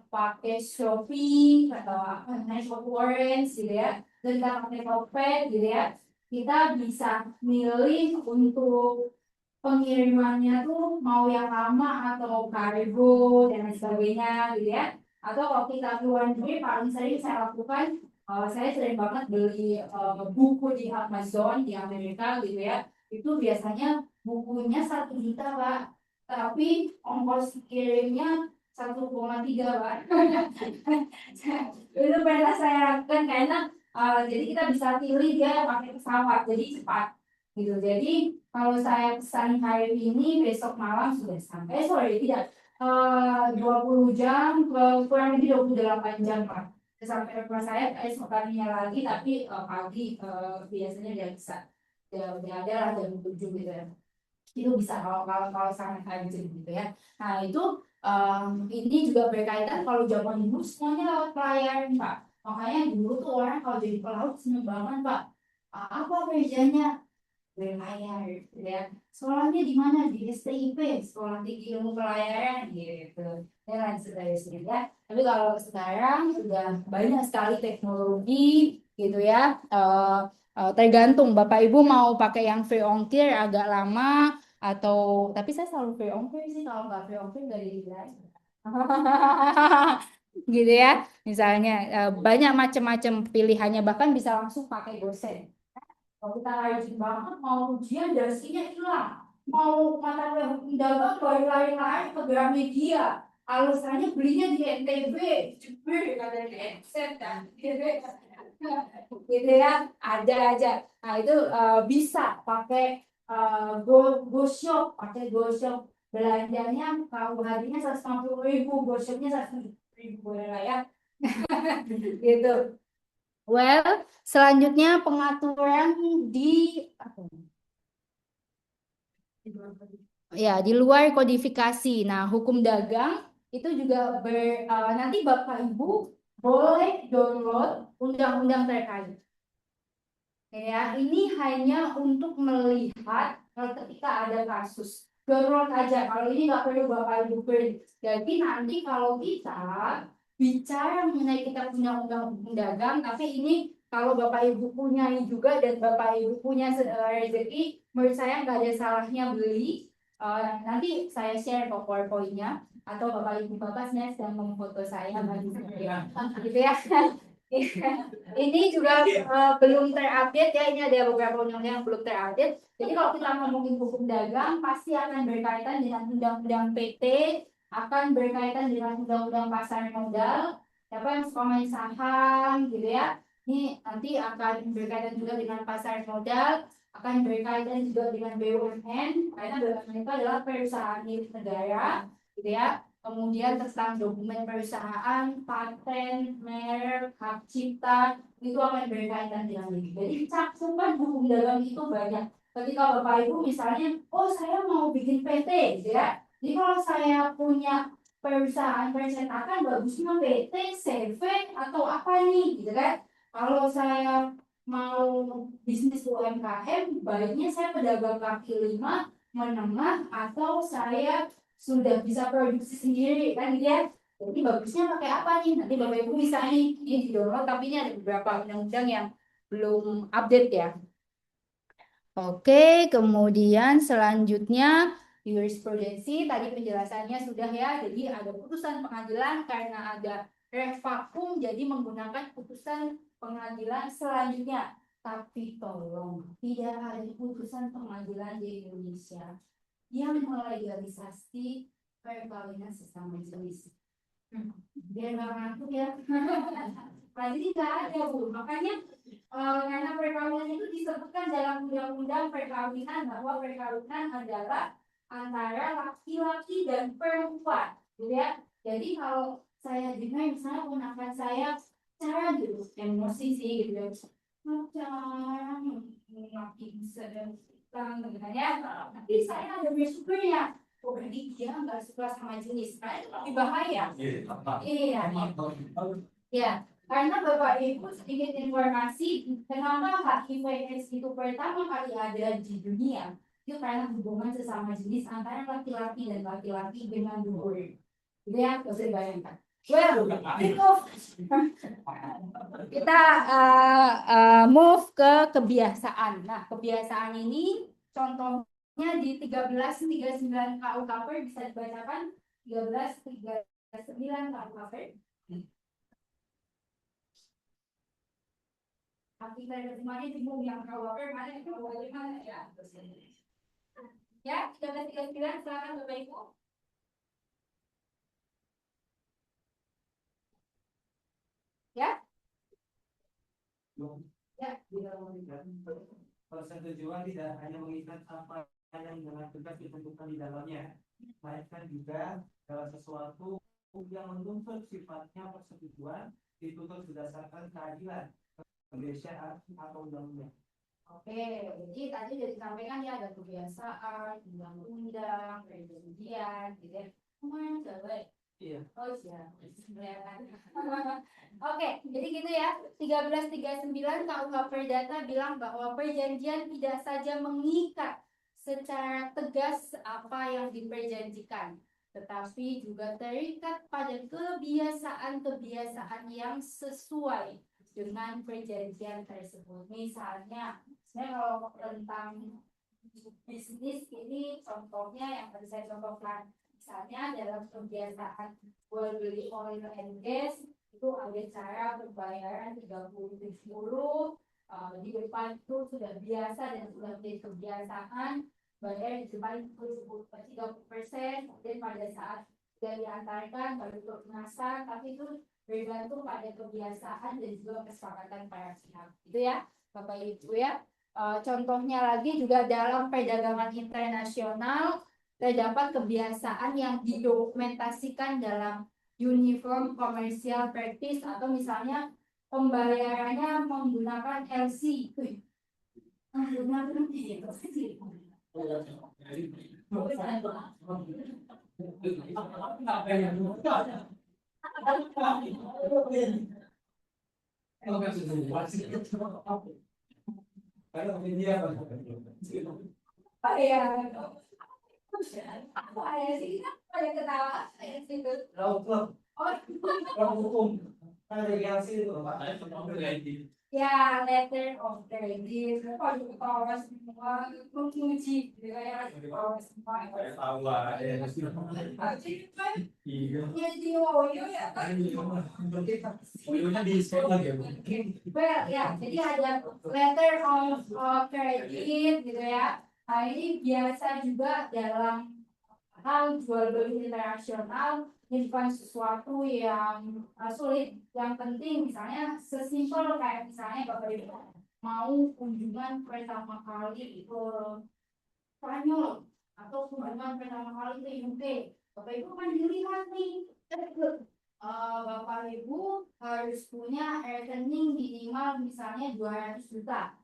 pakai Shopee atau apa Shop Orange gitu ya, dan kita pakai Tokped gitu ya, kita bisa milih untuk pengirimannya tuh mau yang lama atau kargo dan lain sebagainya gitu ya. Atau kalau kita keluar negeri paling sering saya lakukan saya sering banget beli buku di Amazon di Amerika gitu ya. Itu biasanya bukunya 1 juta Pak. Tapi ongkos kirimnya 1,3 Pak. Itu pernah saya lakukan karena jadi kita bisa pilih dia pakai pesawat, jadi cepat gitu. Jadi kalau saya pesan hari ini besok malam sudah sampai. Sorry, tidak 20 jam, kurang lebih 28 jam Pak. Sampai rumah saya esok paginya lagi, tapi pagi biasanya dia bisa. Udah ada lah jam 7 gitu ya. Itu bisa kalau sangat urgent gitu ya. Nah itu ini juga berkaitan kalau zaman dulu semuanya lewat pelayaran Pak. Makanya dulu tuh orang kalau jadi pelaut seneng banget Pak. Apa kerjanya? Berlayar gitu ya. Sekolahnya di mana? Di STIP, Sekolah Tinggi Ilmu Pelayaran gitu. Dan lain sebagainya ya. Tapi kalau sekarang sudah banyak sekali teknologi gitu ya. Tergantung Bapak Ibu mau pakai yang free ongkir agak lama atau tapi saya selalu free ongkir sih, kalau nggak free ongkir nggak dibilang. Gitu ya. Misalnya banyak macam-macam pilihannya, bahkan bisa langsung pakai dosen. Kalau kita rajin banget mau ujian dasinya hilang, mau mata kuliah hukum dagang baru lain-lain ke Gramedia, alasannya belinya di NTB, jebur katanya di NSET dan gitu ya, ada aja. Nah itu bisa pakai GoShop, belanjanya kalau harinya 150.000, GoShopnya 150.000 boleh lah ya, gitu. Well, selanjutnya pengaturan di apa? Ya, di luar kodifikasi. Nah, hukum dagang itu juga nanti Bapak Ibu boleh download undang-undang terkait. Ya, ini hanya untuk melihat ketika ada kasus. Download aja. Kalau ini nggak perlu Bapak Ibu print. Jadi nanti kalau kita bicara mengenai kita punya undang hukum dagang, tapi ini kalau Bapak Ibu punya juga dan Bapak Ibu punya rezeki, menurut saya nggak ada salahnya beli. Nanti saya share PowerPoint-nya atau Bapak Ibu Bapak sebenarnya sedang memfoto saya gitu ya. Ini juga belum terupdate ya, ini ada beberapa undang-undang yang belum terupdate. Jadi kalau kita ngomongin hukum dagang pasti akan berkaitan dengan undang-undang PT, akan berkaitan dengan undang-undang pasar modal, siapa yang suka main saham gitu ya. Ini nanti akan berkaitan juga dengan pasar modal, akan berkaitan juga dengan BUMN, karena BUMN itu adalah perusahaan milik negara gitu ya. Kemudian tentang dokumen perusahaan, paten, merek, hak cipta, itu akan berkaitan dengan ini. Jadi cakupan hukum dagang itu banyak. Ketika Bapak Ibu misalnya, oh saya mau bikin PT, gitu ya. Jadi kalau saya punya perusahaan percetakan, bagusnya PT, CV, atau apa nih, gitu kan. Kalau saya mau bisnis UMKM, baiknya saya pedagang kaki lima, menengah, atau saya sudah bisa produksi sendiri kan gitu ya. Jadi bagusnya pakai apa nih? Nanti Bapak Ibu bisa nih ini di download, tapi ini ada beberapa undang-undang yang belum update ya. Oke, kemudian selanjutnya jurisprudensi tadi penjelasannya sudah ya. Jadi ada putusan pengadilan karena ada ref vakum, jadi menggunakan putusan pengadilan selanjutnya. Tapi tolong tidak ada putusan pengadilan di Indonesia yang melegalisasi perkawinan sesama jenis. Biar nggak ngantuk ya. Jadi nggak ada Bu. Makanya karena perkawinan itu disebutkan dalam undang-undang perkawinan bahwa perkawinan adalah antara laki-laki dan perempuan, gitu ya. Jadi kalau saya dengar misalnya ponakan saya cara gitu emosi sih gitu ya. Macam laki bisa dan ya, tapi saya ada bersyukurnya. Oh, berarti dia nggak suka sama jenis, karena itu lebih bahaya. Iya. Ya, karena Bapak Ibu sedikit informasi, kenapa HIV/AIDS itu pertama kali ada di dunia? Itu karena hubungan sesama jenis antara laki-laki dan laki-laki dengan dubur. Itu ya, bisa dibayangkan. Well, kita move ke kebiasaan. Nah, kebiasaan ini contohnya di 1339 KUKP bisa dibacakan 1339 KUKP. Tapi saya semuanya bingung yang KUKP mana yang KUKP mana ya. Ya, 1339 silakan Bapak Ibu. Ya. Ya, bila Persetujuan tidak hanya mengikat apa yang dengan tegas ditentukan di dalamnya, melainkan juga dalam sesuatu yang menuntut sifatnya persetujuan dituntut berdasarkan keadilan, kemanusiaan atau undang-undang. Oke, jadi tadi sudah disampaikan ya ada kebiasaan, undang-undang, perjanjian, gitu ya. Kemarin coba. Iya. Oh iya, kelihatan. Oke, jadi gitu ya. 1339 KUH Perdata bilang bahwa perjanjian tidak saja mengikat secara tegas apa yang diperjanjikan, tetapi juga terikat pada kebiasaan-kebiasaan yang sesuai dengan perjanjian tersebut. Misalnya, saya kalau tentang bisnis ini contohnya yang tadi saya contohkan. Misalnya dalam kebiasaan jual beli oil and gas itu ada cara pembayaran 30-70, di depan itu sudah biasa dan sudah menjadi kebiasaan bayar di depan itu 30%, kemudian pada saat sudah diantarkan baru lunasan, tapi itu bergantung pada kebiasaan dan juga kesepakatan para pihak. Itu ya Bapak Ibu ya. Contohnya lagi juga dalam perdagangan internasional terdapat kebiasaan yang didokumentasikan dalam Uniform Commercial Practice atau misalnya pembayarannya menggunakan LC. Menggunakan apa ya? Apa ya sih? Pada ketawa saya situ. Laut, Oh, hukum. Kan ada reaksi itu, Pak. ya letter of credit. Kalau ketawa semua menguji, gitu ya. Ketawa semua. Tahu lah, ya. Iya. Jadi oyo ya kan? Oyonya di sekolah ya, Bu. Well, ya, jadi ada letter of credit gitu ya. Nah, ini biasa juga dalam hal jual beli internasional. Ini bukan sesuatu yang sulit. Yang penting misalnya sesimpel kayak misalnya Bapak Ibu mau kunjungan pertama kali ke Spanyol atau kunjungan pertama kali ke UK. Bapak Ibu kan dilihat nih, Bapak Ibu harus punya rekening minimal misalnya 200 juta.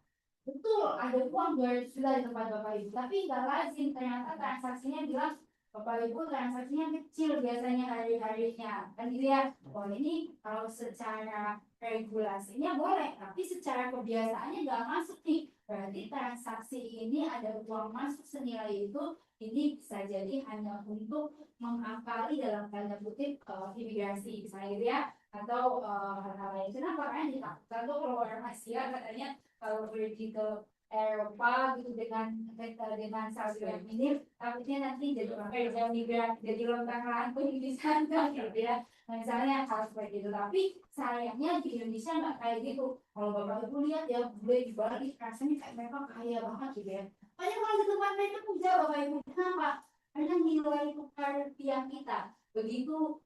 Betul, ada uang 200 juta di tempat Bapak Ibu, tapi nggak lazim ternyata transaksinya bilang Bapak Ibu transaksinya kecil biasanya hari-harinya. Kan gitu ya, oh ini kalau secara regulasinya boleh, tapi secara kebiasaannya nggak masuk nih. Berarti transaksi ini ada uang masuk senilai itu, ini bisa jadi hanya untuk mengakali dalam tanda kutip imigrasi misalnya gitu ya, atau hal-hal lain. Kenapa? Karena ditakutkan tuh kalau orang Asia katanya kalau pergi ke Eropa gitu dengan saldo yang minim, takutnya nanti jadi pekerja migran, jadi lontang lantung di sana gitu ya. Misalnya hal seperti itu, tapi sayangnya di Indonesia nggak kayak gitu. Kalau Bapak Ibu lihat ya, boleh di Bali rasanya kayak mereka kaya banget gitu ya. Banyak kalau di tempat mereka puja Bapak Ibu. Kenapa? Karena nilai tukar rupiah kita begitu.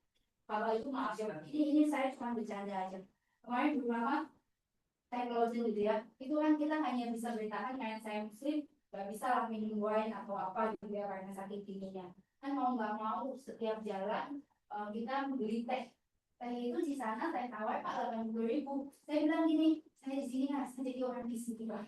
Bapak Ibu maaf ya, ini saya cuma bercanda aja. Kemarin beberapa teknologi gitu ya, itu kan kita hanya bisa bertahan karena saya muslim, nggak bisa lah minum wine atau apa gitu ya karena sakit giginya. Kan mau nggak mau setiap jalan kita beli teh. Teh itu di sana teh tawar Pak 80.000. Saya bilang gini, saya di sini nggak jadi orang di sini Pak.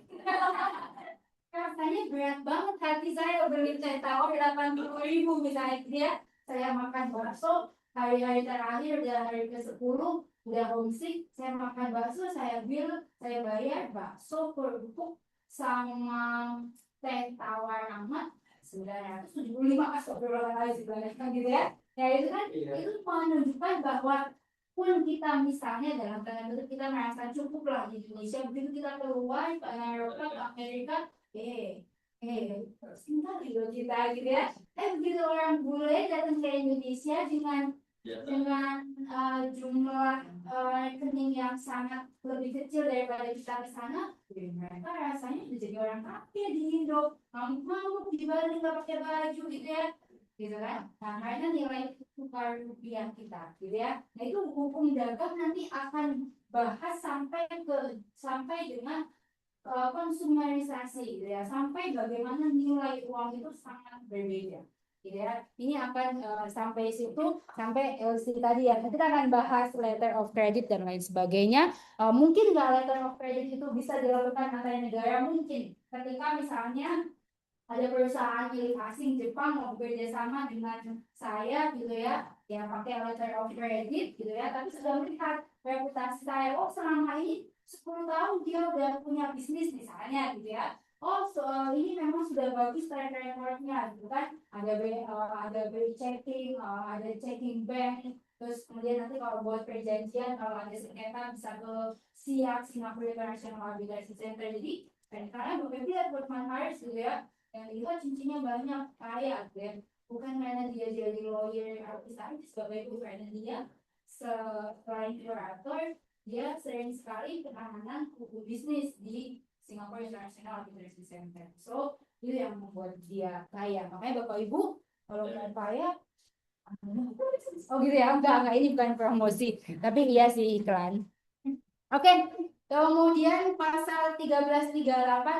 Rasanya berat banget hati saya beli teh tawar 80.000 misalnya gitu ya. Saya makan bakso hari-hari terakhir udah hari ke-10 udah homesick, saya makan bakso, saya bayar bakso kerupuk sama teh tawar hangat 975 astagfirullahaladzim kan gitu ya. Ya itu kan itu menunjukkan bahwa pun kita misalnya dalam tanda kutip kita merasa cukup lah di Indonesia, begitu kita keluar ke Eropa ke Amerika, sebentar gitu kita gitu ya. Begitu orang bule datang ke Indonesia dengan jumlah rekening yang sangat lebih kecil daripada kita ke sana, mereka rasanya udah jadi orang kaya di Indo, mau di Bali nggak pakai baju gitu ya, gitu kan? Nah karena nilai tukar rupiah kita, gitu ya. Nah itu hukum dagang nanti akan bahas sampai dengan konsumerisasi gitu ya, sampai bagaimana nilai uang itu sangat berbeda gitu ya. Ini akan sampai situ, sampai tadi ya, kita akan bahas letter of credit dan lain sebagainya. Mungkin nggak letter of credit itu bisa dilakukan antar negara, mungkin ketika misalnya ada perusahaan milik asing Jepang mau bekerja sama dengan saya gitu ya, yang pakai letter of credit gitu ya, tapi sudah melihat reputasi saya, oh selama ini 10 tahun dia udah punya bisnis misalnya gitu ya, oh ini memang sudah bagus track recordnya gitu kan, ada BI checking, ada checking bank, terus kemudian nanti kalau buat perjanjian kalau ada sengketa bisa ke SIAC, Singapore International Arbitration Center. Jadi karena berbeda Berkman Harris gitu ya, yang lihat cincinnya banyak kaya gitu ya, bukan karena dia jadi lawyer artis sebagai itu, karena dia selain kurator dia sering sekali penanganan buku bisnis di Singapore International Arbitration Center. So itu yang membuat dia kaya. Makanya Bapak Ibu kalau mau kaya, oh gitu ya, enggak ini bukan promosi, tapi iya sih iklan. Oke, kemudian pasal 1338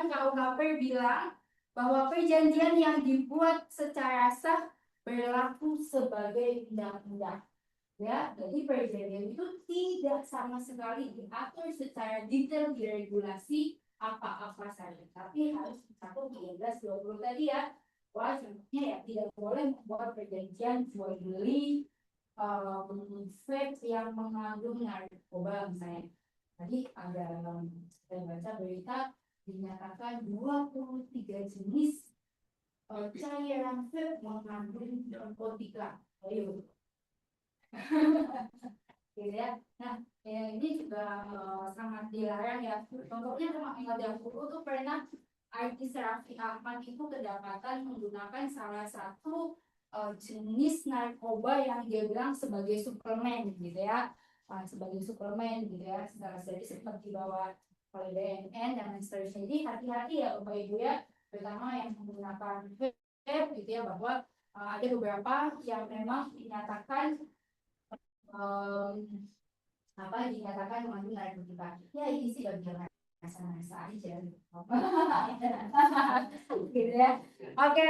KUHP bilang bahwa perjanjian yang dibuat secara sah berlaku sebagai undang-undang. Ya, jadi perjanjian itu tidak sama sekali diatur secara detail di regulasi apa-apa saja, tapi harus mencakup 1320 tadi ya. Wah, contohnya ya tidak boleh membuat perjanjian jual beli vape yang mengandung narkoba misalnya. Tadi ada saya baca berita dinyatakan 23 jenis cairan vape mengandung narkotika. Ayo. Gitu ya. Nah, ini juga sangat dilarang ya. Contohnya Rumah Ingat Dahulu tuh pernah artis Raffi Ahmad itu kedapatan menggunakan salah satu jenis narkoba yang dia bilang sebagai suplemen gitu ya. Sebagai suplemen gitu ya, secara serius sempat dibawa oleh BNN dan lain seterusnya. Jadi hati-hati ya Bapak Ibu ya, terutama yang menggunakan vape gitu ya, bahwa ada beberapa yang memang dinyatakan dinyatakan mengandung narkotika. Ya ini sih bagian rasa-rasa aja gitu ya. Oke.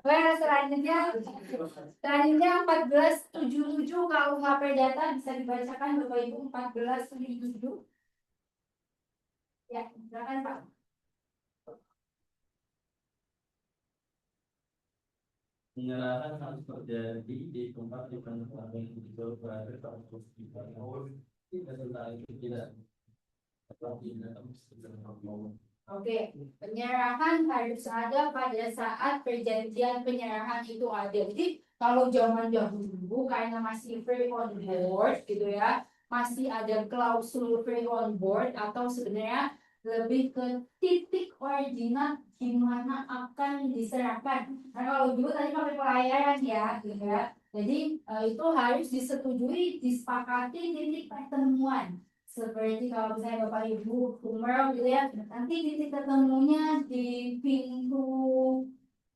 Well, selanjutnya 1477 KUHP data bisa dibacakan Bapak Ibu. 1477 ya, silakan Pak. Penyerahan harus terjadi di tempat di mana yang dijual berada pada posisi setelah itu tidak Oke, penyerahan harus ada pada saat perjanjian penyerahan itu ada. Jadi kalau zaman dahulu karena masih free on board gitu ya, masih ada klausul free on board atau sebenarnya lebih ke titik koordinat gimana akan diserahkan. Nah kalau dulu tadi pakai pelayaran ya, gitu ya. Jadi itu harus disetujui, disepakati titik pertemuan. Seperti kalau misalnya Bapak Ibu umroh gitu ya, nanti titik ketemunya di pintu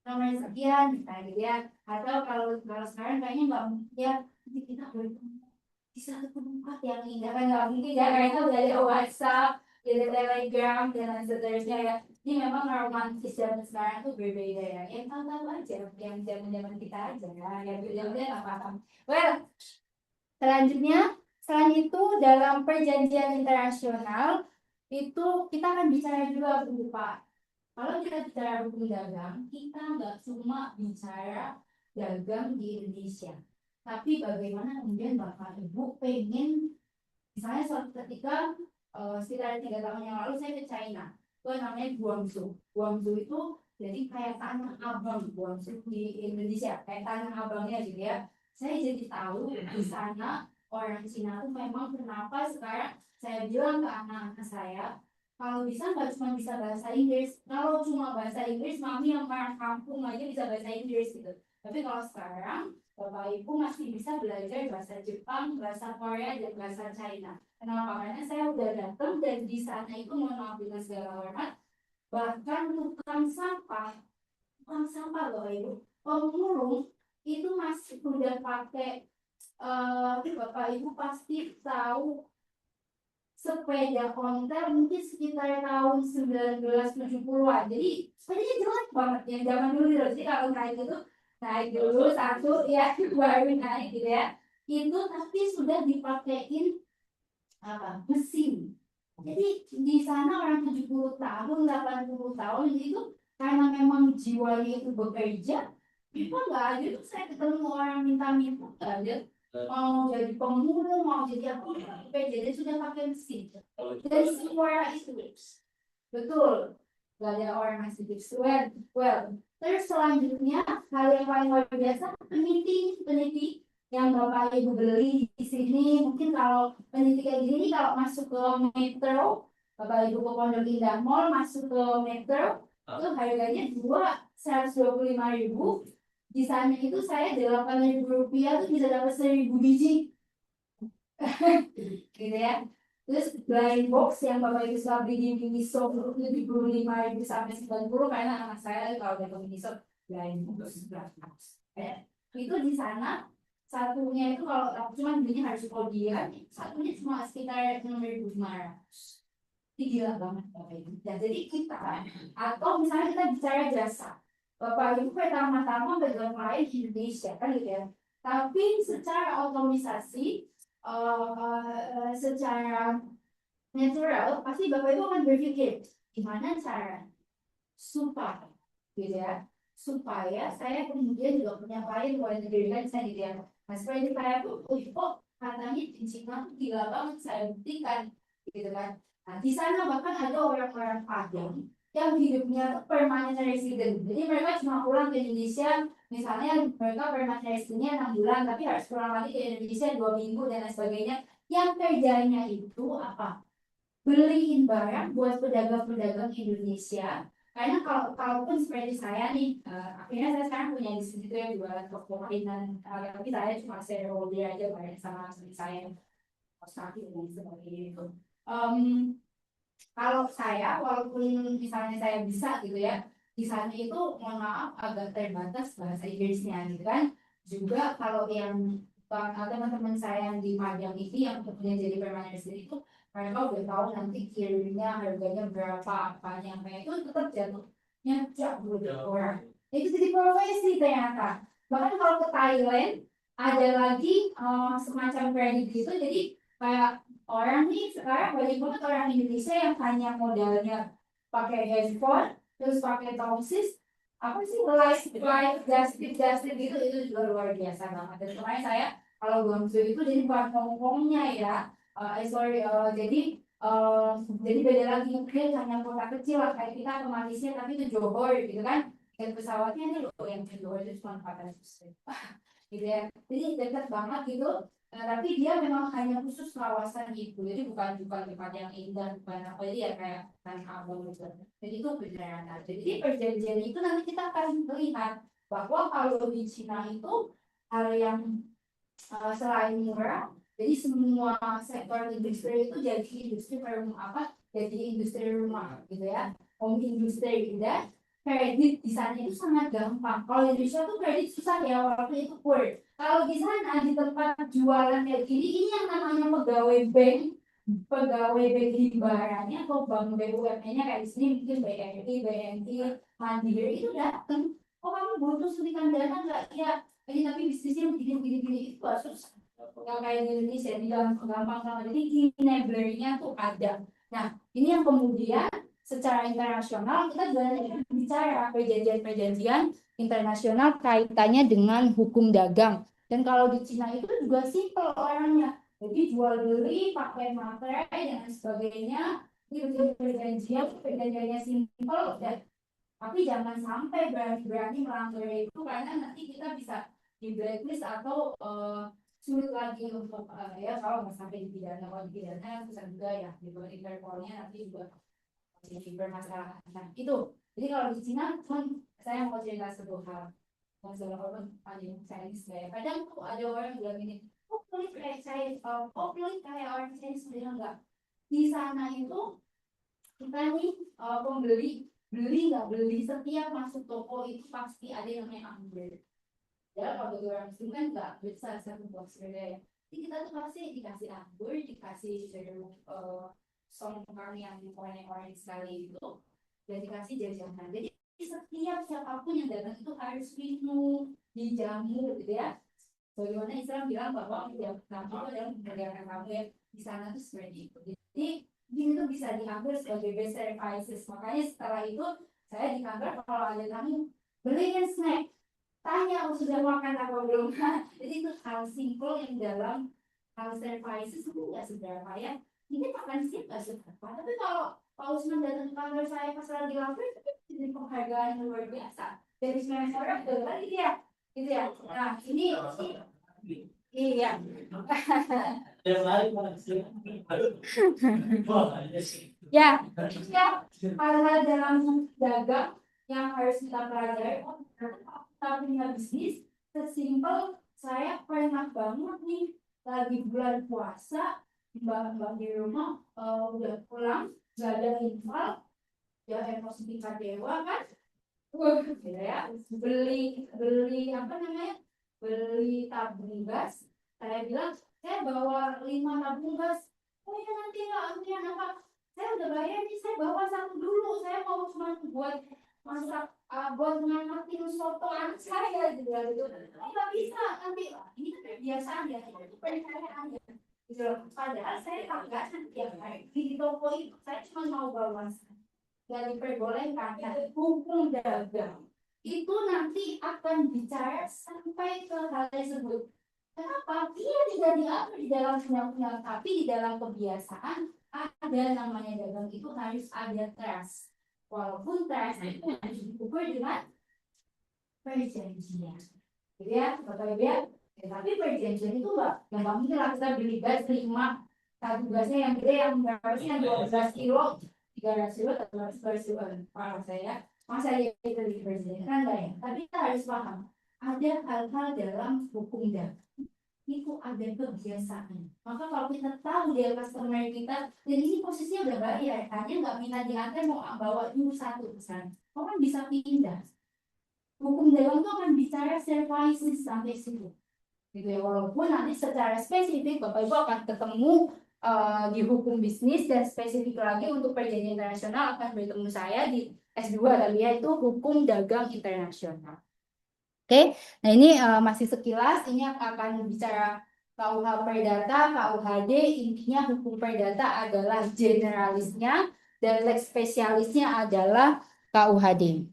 nomor sekian, nah gitu ya. Atau kalau sekarang kayaknya nggak mungkin ya, nanti kita bertemu di satu tempat yang indah, kan nggak mungkin ya, karena udah ada WhatsApp, ada Telegram dan lain seterusnya ya. Ini memang romantis zaman sekarang tuh berbeda ya. Yang tahu-tahu aja, yang zaman kita aja ya, yang beda-beda nggak paham. Well, selanjutnya, selain itu dalam perjanjian internasional itu kita akan bicara juga Pak. Kalau kita bicara hukum dagang, kita nggak cuma bicara dagang di Indonesia, tapi bagaimana kemudian Bapak Ibu pengen, misalnya suatu ketika sekitar 3 tahun yang lalu saya ke China, itu namanya Guangzhou. Guangzhou itu jadi kayak tanah abang Guangzhou di Indonesia, kayak tanah abangnya gitu ya. Saya jadi tahu di sana orang Cina itu memang kenapa sekarang saya bilang ke anak-anak saya, kalau bisa nggak cuma bisa bahasa Inggris. Kalau cuma bahasa Inggris, mami yang orang kampung aja bisa bahasa Inggris gitu. Tapi kalau sekarang Bapak Ibu masih bisa belajar bahasa Jepang, bahasa Korea, dan bahasa China. Kenapa? Karena saya udah datang dan di sana itu mohon maaf dengan segala hormat, bahkan tukang sampah Bapak Ibu, pemulung itu masih udah pakai Bapak Ibu pasti tahu sepeda ontel mungkin sekitar tahun 1970-an. Jadi sepedanya jelek banget yang zaman dulu loh. Jadi kalau naik dulu satu ya baru naik gitu ya. Itu tapi sudah dipakein apa mesin. Jadi di sana orang 70 tahun, 80 tahun itu karena memang jiwanya itu bekerja, memang nggak ada tuh saya ketemu orang minta-minta nggak ada. Mau jadi pemulung, mau jadi apa, jadi sudah pakai mesin. Dan semua itu betul, gak ada orang masih tips. Well, terus selanjutnya hal yang paling luar biasa peneliti yang Bapak Ibu beli di sini. Mungkin kalau peneliti kayak gini kalau masuk ke Metro, Bapak Ibu ke Pondok Indah Mall masuk ke Metro itu harganya 125.000. Di sana itu saya 8.000 rupiah tuh bisa dapat 1.000 biji gitu ya. Terus blind box yang Bapak Ibu suka beli di Miniso itu 75.000 sampai 90 karena anak saya kalau udah ke Miniso blind box ya. Itu di sana satunya itu kalau cuma belinya harus kodian, satunya cuma sekitar 6.500. Ini gila banget Bapak Ibu. Dan jadi kita atau misalnya kita bicara jasa, Bapak Ibu pertama-tama pegang lain Indonesia kan gitu ya. Tapi secara otomisasi, secara natural, pasti Bapak Ibu akan berpikir gimana cara supaya, gitu ya, supaya saya kemudian juga punya klien luar negeri kan saya gitu ya. Nah seperti saya tuh, kok katanya di Cina tuh gila banget saya buktikan, gitu kan. Nah di sana bahkan ada orang-orang Padang yang hidupnya permanent resident. Jadi mereka cuma pulang ke Indonesia, misalnya mereka permanent residentnya 6 bulan, tapi harus pulang lagi ke Indonesia 2 minggu dan lain sebagainya. Yang kerjanya itu apa? Beliin barang buat pedagang-pedagang Indonesia. Karena kalaupun seperti saya nih, akhirnya saya sekarang punya di situ yang jualan toko mainan, tapi saya cuma shareholder aja bareng sama istri saya, sakit dan sebagainya itu. Kalau saya, walaupun misalnya saya bisa gitu ya, di sana itu mohon maaf agak terbatas bahasa Inggrisnya gitu kan. Juga kalau yang teman-teman saya yang di Padang ini yang kemudian jadi permanent resident itu, mereka udah tahu nanti kirimnya harganya berapa, apanya, itu tetap jatuhnya jauh orang. Itu jadi profesi ternyata. Bahkan kalau ke Thailand ada lagi semacam kredit gitu, jadi kayak orang nih sekarang banyak banget orang Indonesia yang hanya modalnya pakai handphone, terus pakai tongsis, apa sih live just gitu, itu juga luar biasa banget. Dan kemarin saya kalau Guangzhou itu jadi bukan Hongkongnya ya, jadi beda lagi mungkin hanya kota kecil lah kayak kita ke Malaysia tapi itu Johor gitu kan, dan pesawatnya ini loh yang Johor itu cuma 400 gitu ya, jadi dekat banget gitu. Tapi dia memang hanya khusus kawasan itu, jadi bukan tempat yang indah, bukan apa, jadi ya kayak tanah abang gitu. Jadi itu beneran. Jadi perjanjian itu nanti kita akan melihat bahwa kalau di Cina itu hal yang selain murah, jadi semua sektor industri itu jadi industri jadi industri rumah gitu ya, home industri gitu ya. Kredit di sana itu sangat gampang. Kalau di Indonesia tuh kredit susah ya, walaupun itu poor. Kalau di sana di tempat jualan kayak gini, ini yang namanya pegawai bank himbarannya atau bank BUMN-nya kayak di sini mungkin BRI, BNI, Mandiri itu datang. Oh kamu butuh suntikan dana nggak? Ya, ini tapi bisnisnya begini itu susah. Nggak kayak di Indonesia, di dalam gampang banget. Jadi enabler-nya tuh ada. Nah, ini yang kemudian secara internasional kita juga bicara perjanjian internasional kaitannya dengan hukum dagang. Dan kalau di Cina itu juga simpel orangnya, jadi jual beli pakai materai dan sebagainya, itu perjanjiannya simpel dan tapi jangan sampai berani melanggar itu karena nanti kita bisa di blacklist atau sulit lagi untuk ya kalau nggak sampai dipidana, kalau dipidana susah juga ya, gitu. Interpolnya nanti juga jadi bermasalah. Nah itu, jadi kalau di Cina saya mau cerita satu hal. Masalah orang Chinese kayak kadang tuh ada orang bilang ini, pelit kayak saya, pelit kayak orang Chinese, bilang enggak. Di sana itu kita nih pembeli nggak beli, setiap masuk toko itu pasti ada yang namanya ambil. Ya kalau bagi orang Muslim kan nggak bisa satu box beda ya. Jadi kita tuh pasti dikasih anggur, dikasih songkang yang orange sekali itu, dan dikasih jajanan. Jadi setiap siapapun yang datang itu harus minum, dijamu gitu ya. Bagaimana Islam bilang bahwa yang kamu itu adalah menegakkan kamu ya di sana tuh seperti itu. Jadi ini tuh bisa diambil sebagai best services. Makanya setelah itu saya di kantor kalau ada tamu beliin snack, tanya sudah makan apa belum. Jadi itu hal simple yang dalam hal services itu nggak seberapa ya. Ini makan siap nggak seberapa. Tapi kalau Pak Usman datang ke kantor saya pas lagi lapar itu jadi penghargaan yang luar biasa. Dari semua orang itu tadi dia. Gitu ya. Nah, ini iya. Yang lain mana sih? Wah, ini sih. Ya, hal-hal dalam dagang yang harus kita pelajari. Kita punya bisnis sesimpel saya pernah banget nih lagi bulan puasa, mbak di rumah udah pulang, gak ada infal, ya emosi tingkat dewa kan. Gitu ya, beli apa namanya, beli tabung gas. Saya bilang saya bawa 5 tabung gas. Oh ya nanti nggak antrian apa? Saya udah bayar nih, saya bawa 1 dulu. Saya mau cuma buat masak, buat ngamatin soto anak saya gitu. Nggak bisa nanti. Ini kebiasaan ya, itu percayaan ya. Gitu. Padahal saya enggak tiap hari di toko itu. Saya cuma mau bawa dan diperbolehkan hukum dagang itu nanti akan bicara sampai ke hal tersebut. Kenapa? Dia tidak diatur di dalam undang-undang, tapi di dalam kebiasaan ada namanya dagang itu harus ada trust. Walaupun trust itu harus diukur dengan perjanjian. Gitu ya, Bapak Ibu ya. Tapi perjanjian itu enggak mungkin lah kita beli gas 5, satu gasnya yang gede yang harusnya 12 kilo. 300 kilo atau 200 kilo para saya masa itu di presiden kan enggak ya, tapi kita harus paham ada hal-hal dalam hukum dagang itu ada kebiasaan. Maka kalau kita tahu dia customer kita dan ini posisinya udah bayar, hanya nggak minta diantar mau bawa dulu 1 pesan, orang bisa pindah. Hukum dagang itu akan bicara services sampai situ gitu ya, walaupun nanti secara spesifik Bapak Ibu akan ketemu di hukum bisnis dan spesifik lagi untuk perjanjian internasional akan bertemu saya di S2 tadi yaitu hukum dagang internasional. Oke, nah ini masih sekilas, ini akan bicara KUH Perdata, KUHD, intinya hukum perdata adalah generalisnya dan lex spesialisnya adalah KUHD.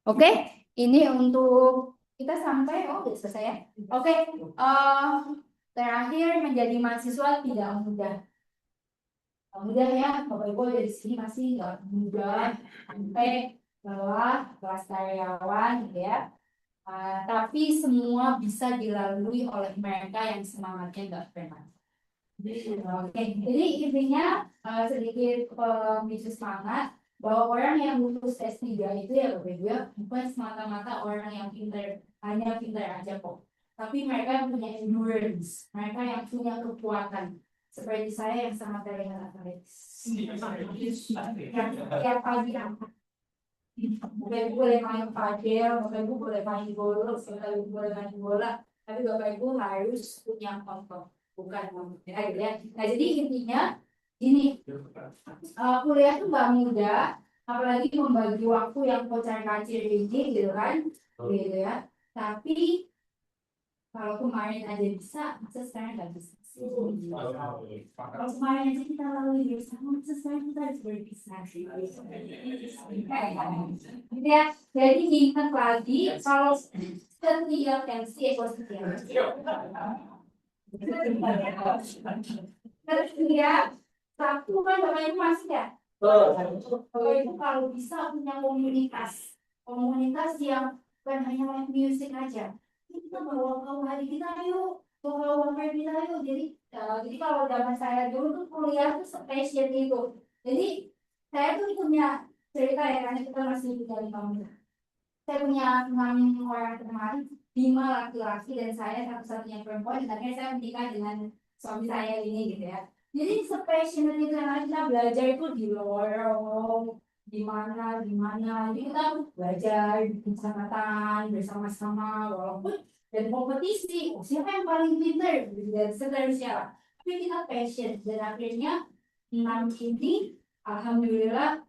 Oke, ini untuk kita sampai, udah selesai ya. Oke, terakhir menjadi mahasiswa tidak mudah. Mudah ya, Bapak Ibu dari sini masih nggak mudah sampai bawah kelas karyawan gitu ya. Tapi semua bisa dilalui oleh mereka yang semangatnya nggak pernah. Oke, jadi intinya sedikit pemicu semangat bahwa orang yang lulus S3 itu ya Bapak Ibu ya, bukan semata-mata orang yang pintar, hanya pintar aja kok. Tapi mereka yang punya endurance, mereka yang punya kekuatan. Seperti saya yang sangat terlihat atletis. Tiap pagi Bapak Ibu boleh main padel, Bapak Ibu boleh main golf, Bapak Ibu boleh main bola, tapi Bapak Ibu harus punya otot, bukan ya. Nah jadi intinya ini kuliah itu nggak mudah, apalagi membagi waktu yang kocar-kacir ini gitu kan, gitu ya. Tapi kalau kemarin aja bisa, masa sekarang nggak bisa? Kalau kemarin aja kita lalui bersama, masa sekarang kita harus berpisah. Ya, jadi diingat lagi kalau setiap tensi positif. Terus ya, satu kan Bapak Ibu masih ya. Bapak Ibu kalau bisa punya komunitas yang bukan hanya live music aja. Kita bawa KUHD kita yuk, bawa WPR kita yuk. Jadi kalau zaman saya dulu tuh kuliah tuh spesial gitu. Jadi saya tuh punya cerita ya, karena kita masih tinggal di kampung. Saya punya 6 orang teman, 5 laki-laki dan saya satu-satunya perempuan. Dan akhirnya saya menikah dengan suami saya ini gitu ya. Jadi spesial itu yang kita belajar itu di lorong, di mana. Jadi kita belajar bikin catatan bersama-sama, walaupun dan kompetisi, siapa yang paling pintar dan seterusnya. Tapi kita passion dan akhirnya 6 ini alhamdulillah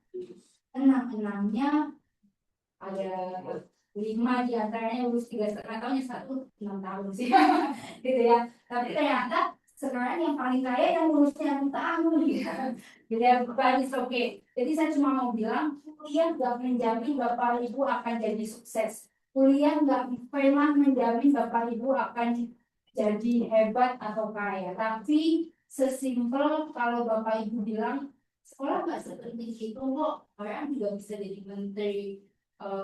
enamnya ada 5 diantaranya lulus 3,5 tahun, yang 1 6 tahun sih gitu ya. Tapi ternyata sekarang yang paling kaya yang lulusnya 6 tahun gitu. Jadi bukan oke. Jadi saya cuma mau bilang kuliah gak menjamin Bapak Ibu akan jadi sukses. Kuliah nggak pernah menjamin Bapak Ibu akan jadi hebat atau kaya. Tapi sesimpel kalau Bapak Ibu bilang sekolah nggak sepenting itu kok, orang juga bisa jadi menteri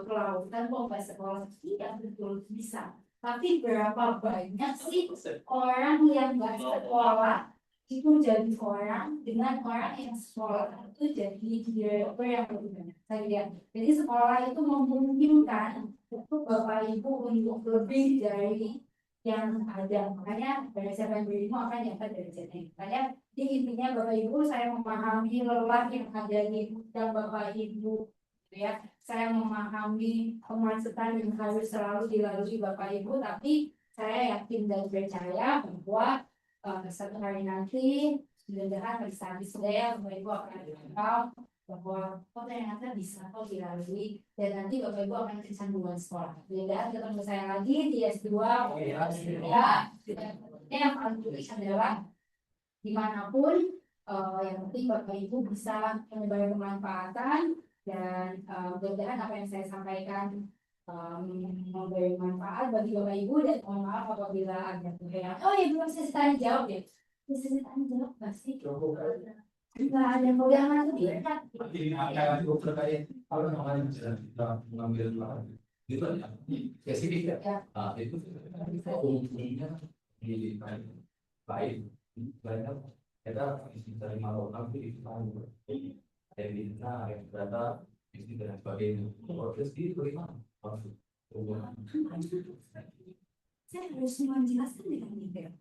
kelautan kok nggak sekolah. Iya betul bisa. Tapi berapa banyak sih orang yang nggak sekolah itu jadi orang dengan orang yang sekolah itu jadi developer yang lebih banyak. Saya lihat. Jadi sekolah itu memungkinkan untuk Bapak Ibu untuk lebih dari yang ada. Makanya dari siapa yang berilmu akan dapat dari sini. Makanya di intinya Bapak Ibu saya memahami lelah yang ada di dan Bapak Ibu ya. Saya memahami kemacetan yang harus selalu dilalui Bapak Ibu, tapi saya yakin dan percaya bahwa satu hari nanti mudah-mudahan bisa ya Bapak Ibu akan tahu bahwa ternyata bisa kok dilalui dan nanti Bapak Ibu akan kecanduan sekolah. Mudah-mudahan ketemu saya lagi di S2 ya. Yang paling penting adalah dimanapun yang penting Bapak Ibu bisa menyebar kemanfaatan dan mudah-mudahan apa yang saya sampaikan memberi manfaat bagi Bapak Ibu dan mohon maaf apabila ada yang belum saya tanya jawab ya. Bisa tanya jawab pasti. Nggak ada pegangan tuh dia. Kalau namanya kita mengambil itu spesifik ya. Itu umumnya di lain banyak kita isi dari Marokan itu dari yang data isi dan sebagainya. Proses itu gimana? Saya harus menjelaskan dengan detail.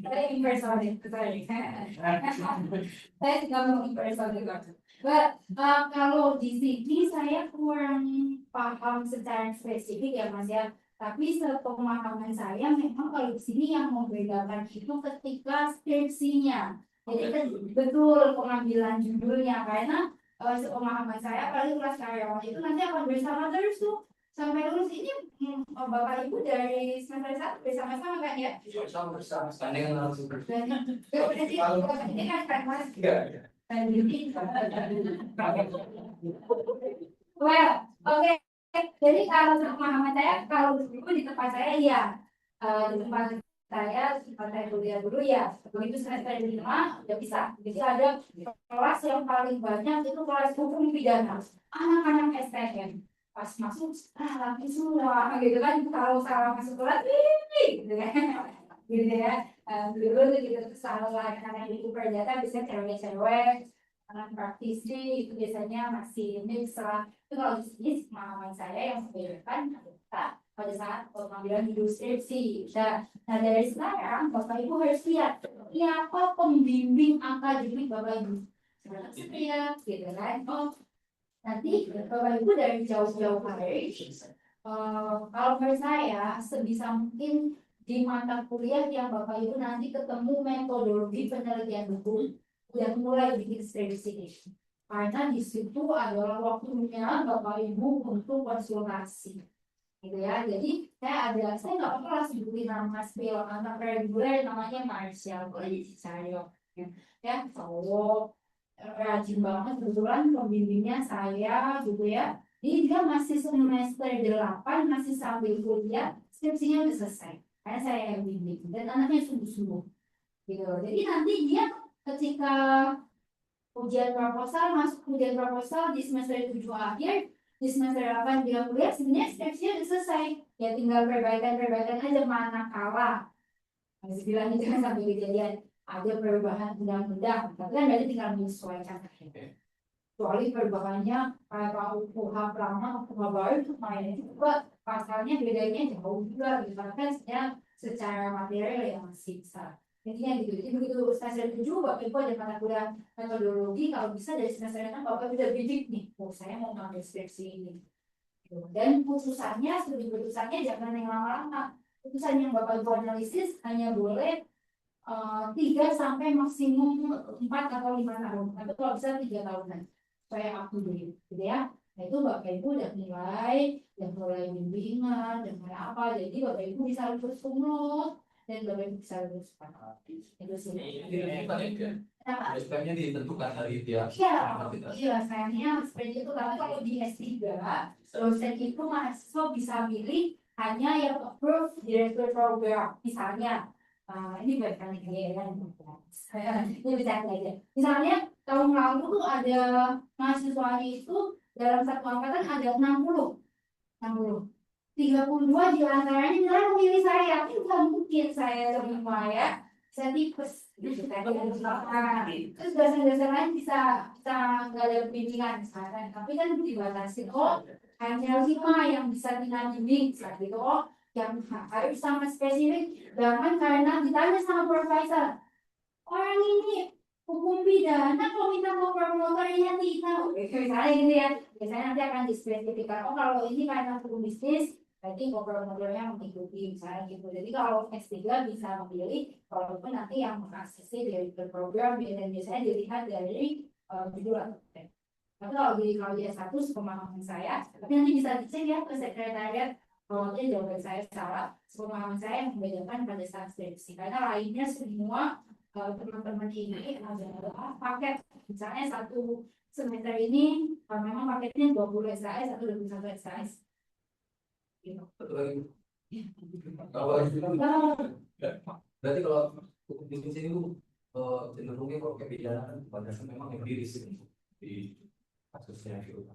Saya impersonate, sorry. Saya tidak mau impersonate. Kalau di sini saya kurang paham secara spesifik ya Mas ya. Tapi sepemahaman saya memang kalau di sini yang membedakan itu ketika skripsinya. Jadi kan betul pengambilan judulnya karena sepemahaman saya apalagi kelas karyawan itu nanti akan bersama terus tuh. Sampai lulus ini Bapak Ibu dari semester 1 bersama-sama kan ya? Bersama dengan narasumber. Ini kan Mas. Well, oke. Jadi kalau pemahaman saya kalau dulu di tempat saya ya di tempat saya kuliah dulu ya begitu semester 5 udah bisa. Jadi ada kelas yang paling banyak itu kelas hukum pidana anak-anak STM. Pas masuk laki semua gitu kan kalau salah masuk kelas gitu kan gitu ya dulu tuh gitu salah anak itu perdata bisa cewek-cewek anak praktisi itu biasanya masih mix lah itu kalau di sini pemahaman saya yang membedakan adalah pada saat pengambilan judul skripsi nah dari sekarang Bapak Ibu harus lihat siapa pembimbing akademik Bapak Ibu sebenarnya gitu kan nanti Bapak Ibu dari jauh-jauh hari kalau menurut saya sebisa mungkin di mata kuliah yang Bapak Ibu nanti ketemu metodologi penelitian hukum udah mulai bikin skripsi karena di situ adalah waktunya Bapak Ibu untuk konsultasi gitu ya jadi saya nggak pernah sebutin nama spill anak reguler namanya Marshall boleh dicari ya cowok rajin banget kebetulan pembimbingnya saya gitu ya dia masih semester 8 masih sambil kuliah skripsinya udah selesai karena saya yang bimbing dan anaknya sungguh-sungguh gitu jadi nanti dia ketika ujian proposal masuk ujian proposal di semester 7 akhir di semester 8 dia kuliah sebenarnya skripsinya udah selesai ya tinggal perbaikan aja mana kalah masih bilang itu sampai kejadian ada perubahan undang-undang, tapi kan berarti tinggal menyesuaikan. Kecuali perubahannya kayak KUHP lama, KUHP baru itu main itu juga pasalnya bedanya jauh juga, gitu kan secara material yang masih besar. Intinya gitu. Jadi begitu semester 7 Bapak Ibu ada mata kuliah metodologi, kalau bisa dari semester 6 Bapak Ibu udah bidik nih, saya mau ngambil skripsi ini. Dan putusannya jangan yang lama-lama. putusan yang Bapak Ibu analisis hanya boleh 3 sampai maksimum 4 atau 5 tahun. Tapi kalau bisa 3 tahunan. Supaya up to date, gitu ya. Nah itu Bapak Ibu udah mulai bimbingan, udah mulai apa. Jadi Bapak Ibu bisa lulus umroh dan Bapak Ibu bisa lulus sekolah. Itu sih. SPM-nya ditentukan dari pihak. Iya, sayangnya seperti itu. Tapi kalau di S3, dosen itu mahasiswa bisa milih hanya yang approve director program. Misalnya, ini bukan ya, ini bisa aja. Misalnya tahun lalu tuh ada mahasiswanya itu dalam satu angkatan ada 60, 32 di antaranya bilang memilih saya. Ini bukan mungkin saya terima ya. Saya tipes gitu kan. Terus dosen-dosen lain bisa nggak ada bimbingan misalkan, tapi kan dibatasi hanya 5 yang bisa dibimbing saat itu. Yang harus sama spesifik, jangan karena ditanya sama profesor, orang ini hukum pidana kok minta mau promotornya tidak, misalnya gitu ya. Biasanya nanti akan dispesifikkan, kalau ini karena hukum bisnis berarti promotornya mengikuti misalnya gitu. Jadi kalau S3 bisa memilih, walaupun nanti yang mengaksesi dari program dan biasanya dilihat dari judul atau topik. Tapi kalau di S1 sepemahaman saya, tapi nanti bisa dicek ya ke sekretariat. Kalau jawaban saya salah, sepemahaman saya yang membedakan pada saat skripsi. Karena lainnya semua teman-teman ini adalah paket. Misalnya satu semester ini memang paketnya 20 SKS atau 21 SKS. Gitu. Berarti kalau hukum bisnis ini cenderungnya kok kayak pidana pada memang yang diri di kasusnya gitu.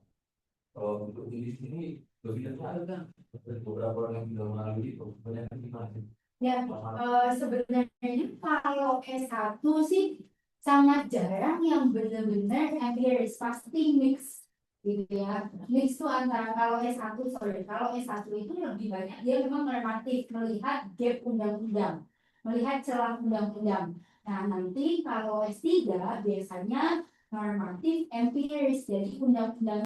Kalau untuk bisnis ini lebih ada kan beberapa orang yang sudah melalui itu banyak yang gimana? Ya, sebenarnya kalau S1 sih sangat jarang yang benar-benar empiris, pasti mix gitu ya. Mix itu antara kalau S1 itu lebih banyak dia memang normatif, melihat gap undang-undang, melihat celah undang-undang. Nah nanti kalau S3 biasanya normatif empiris, jadi undang-undang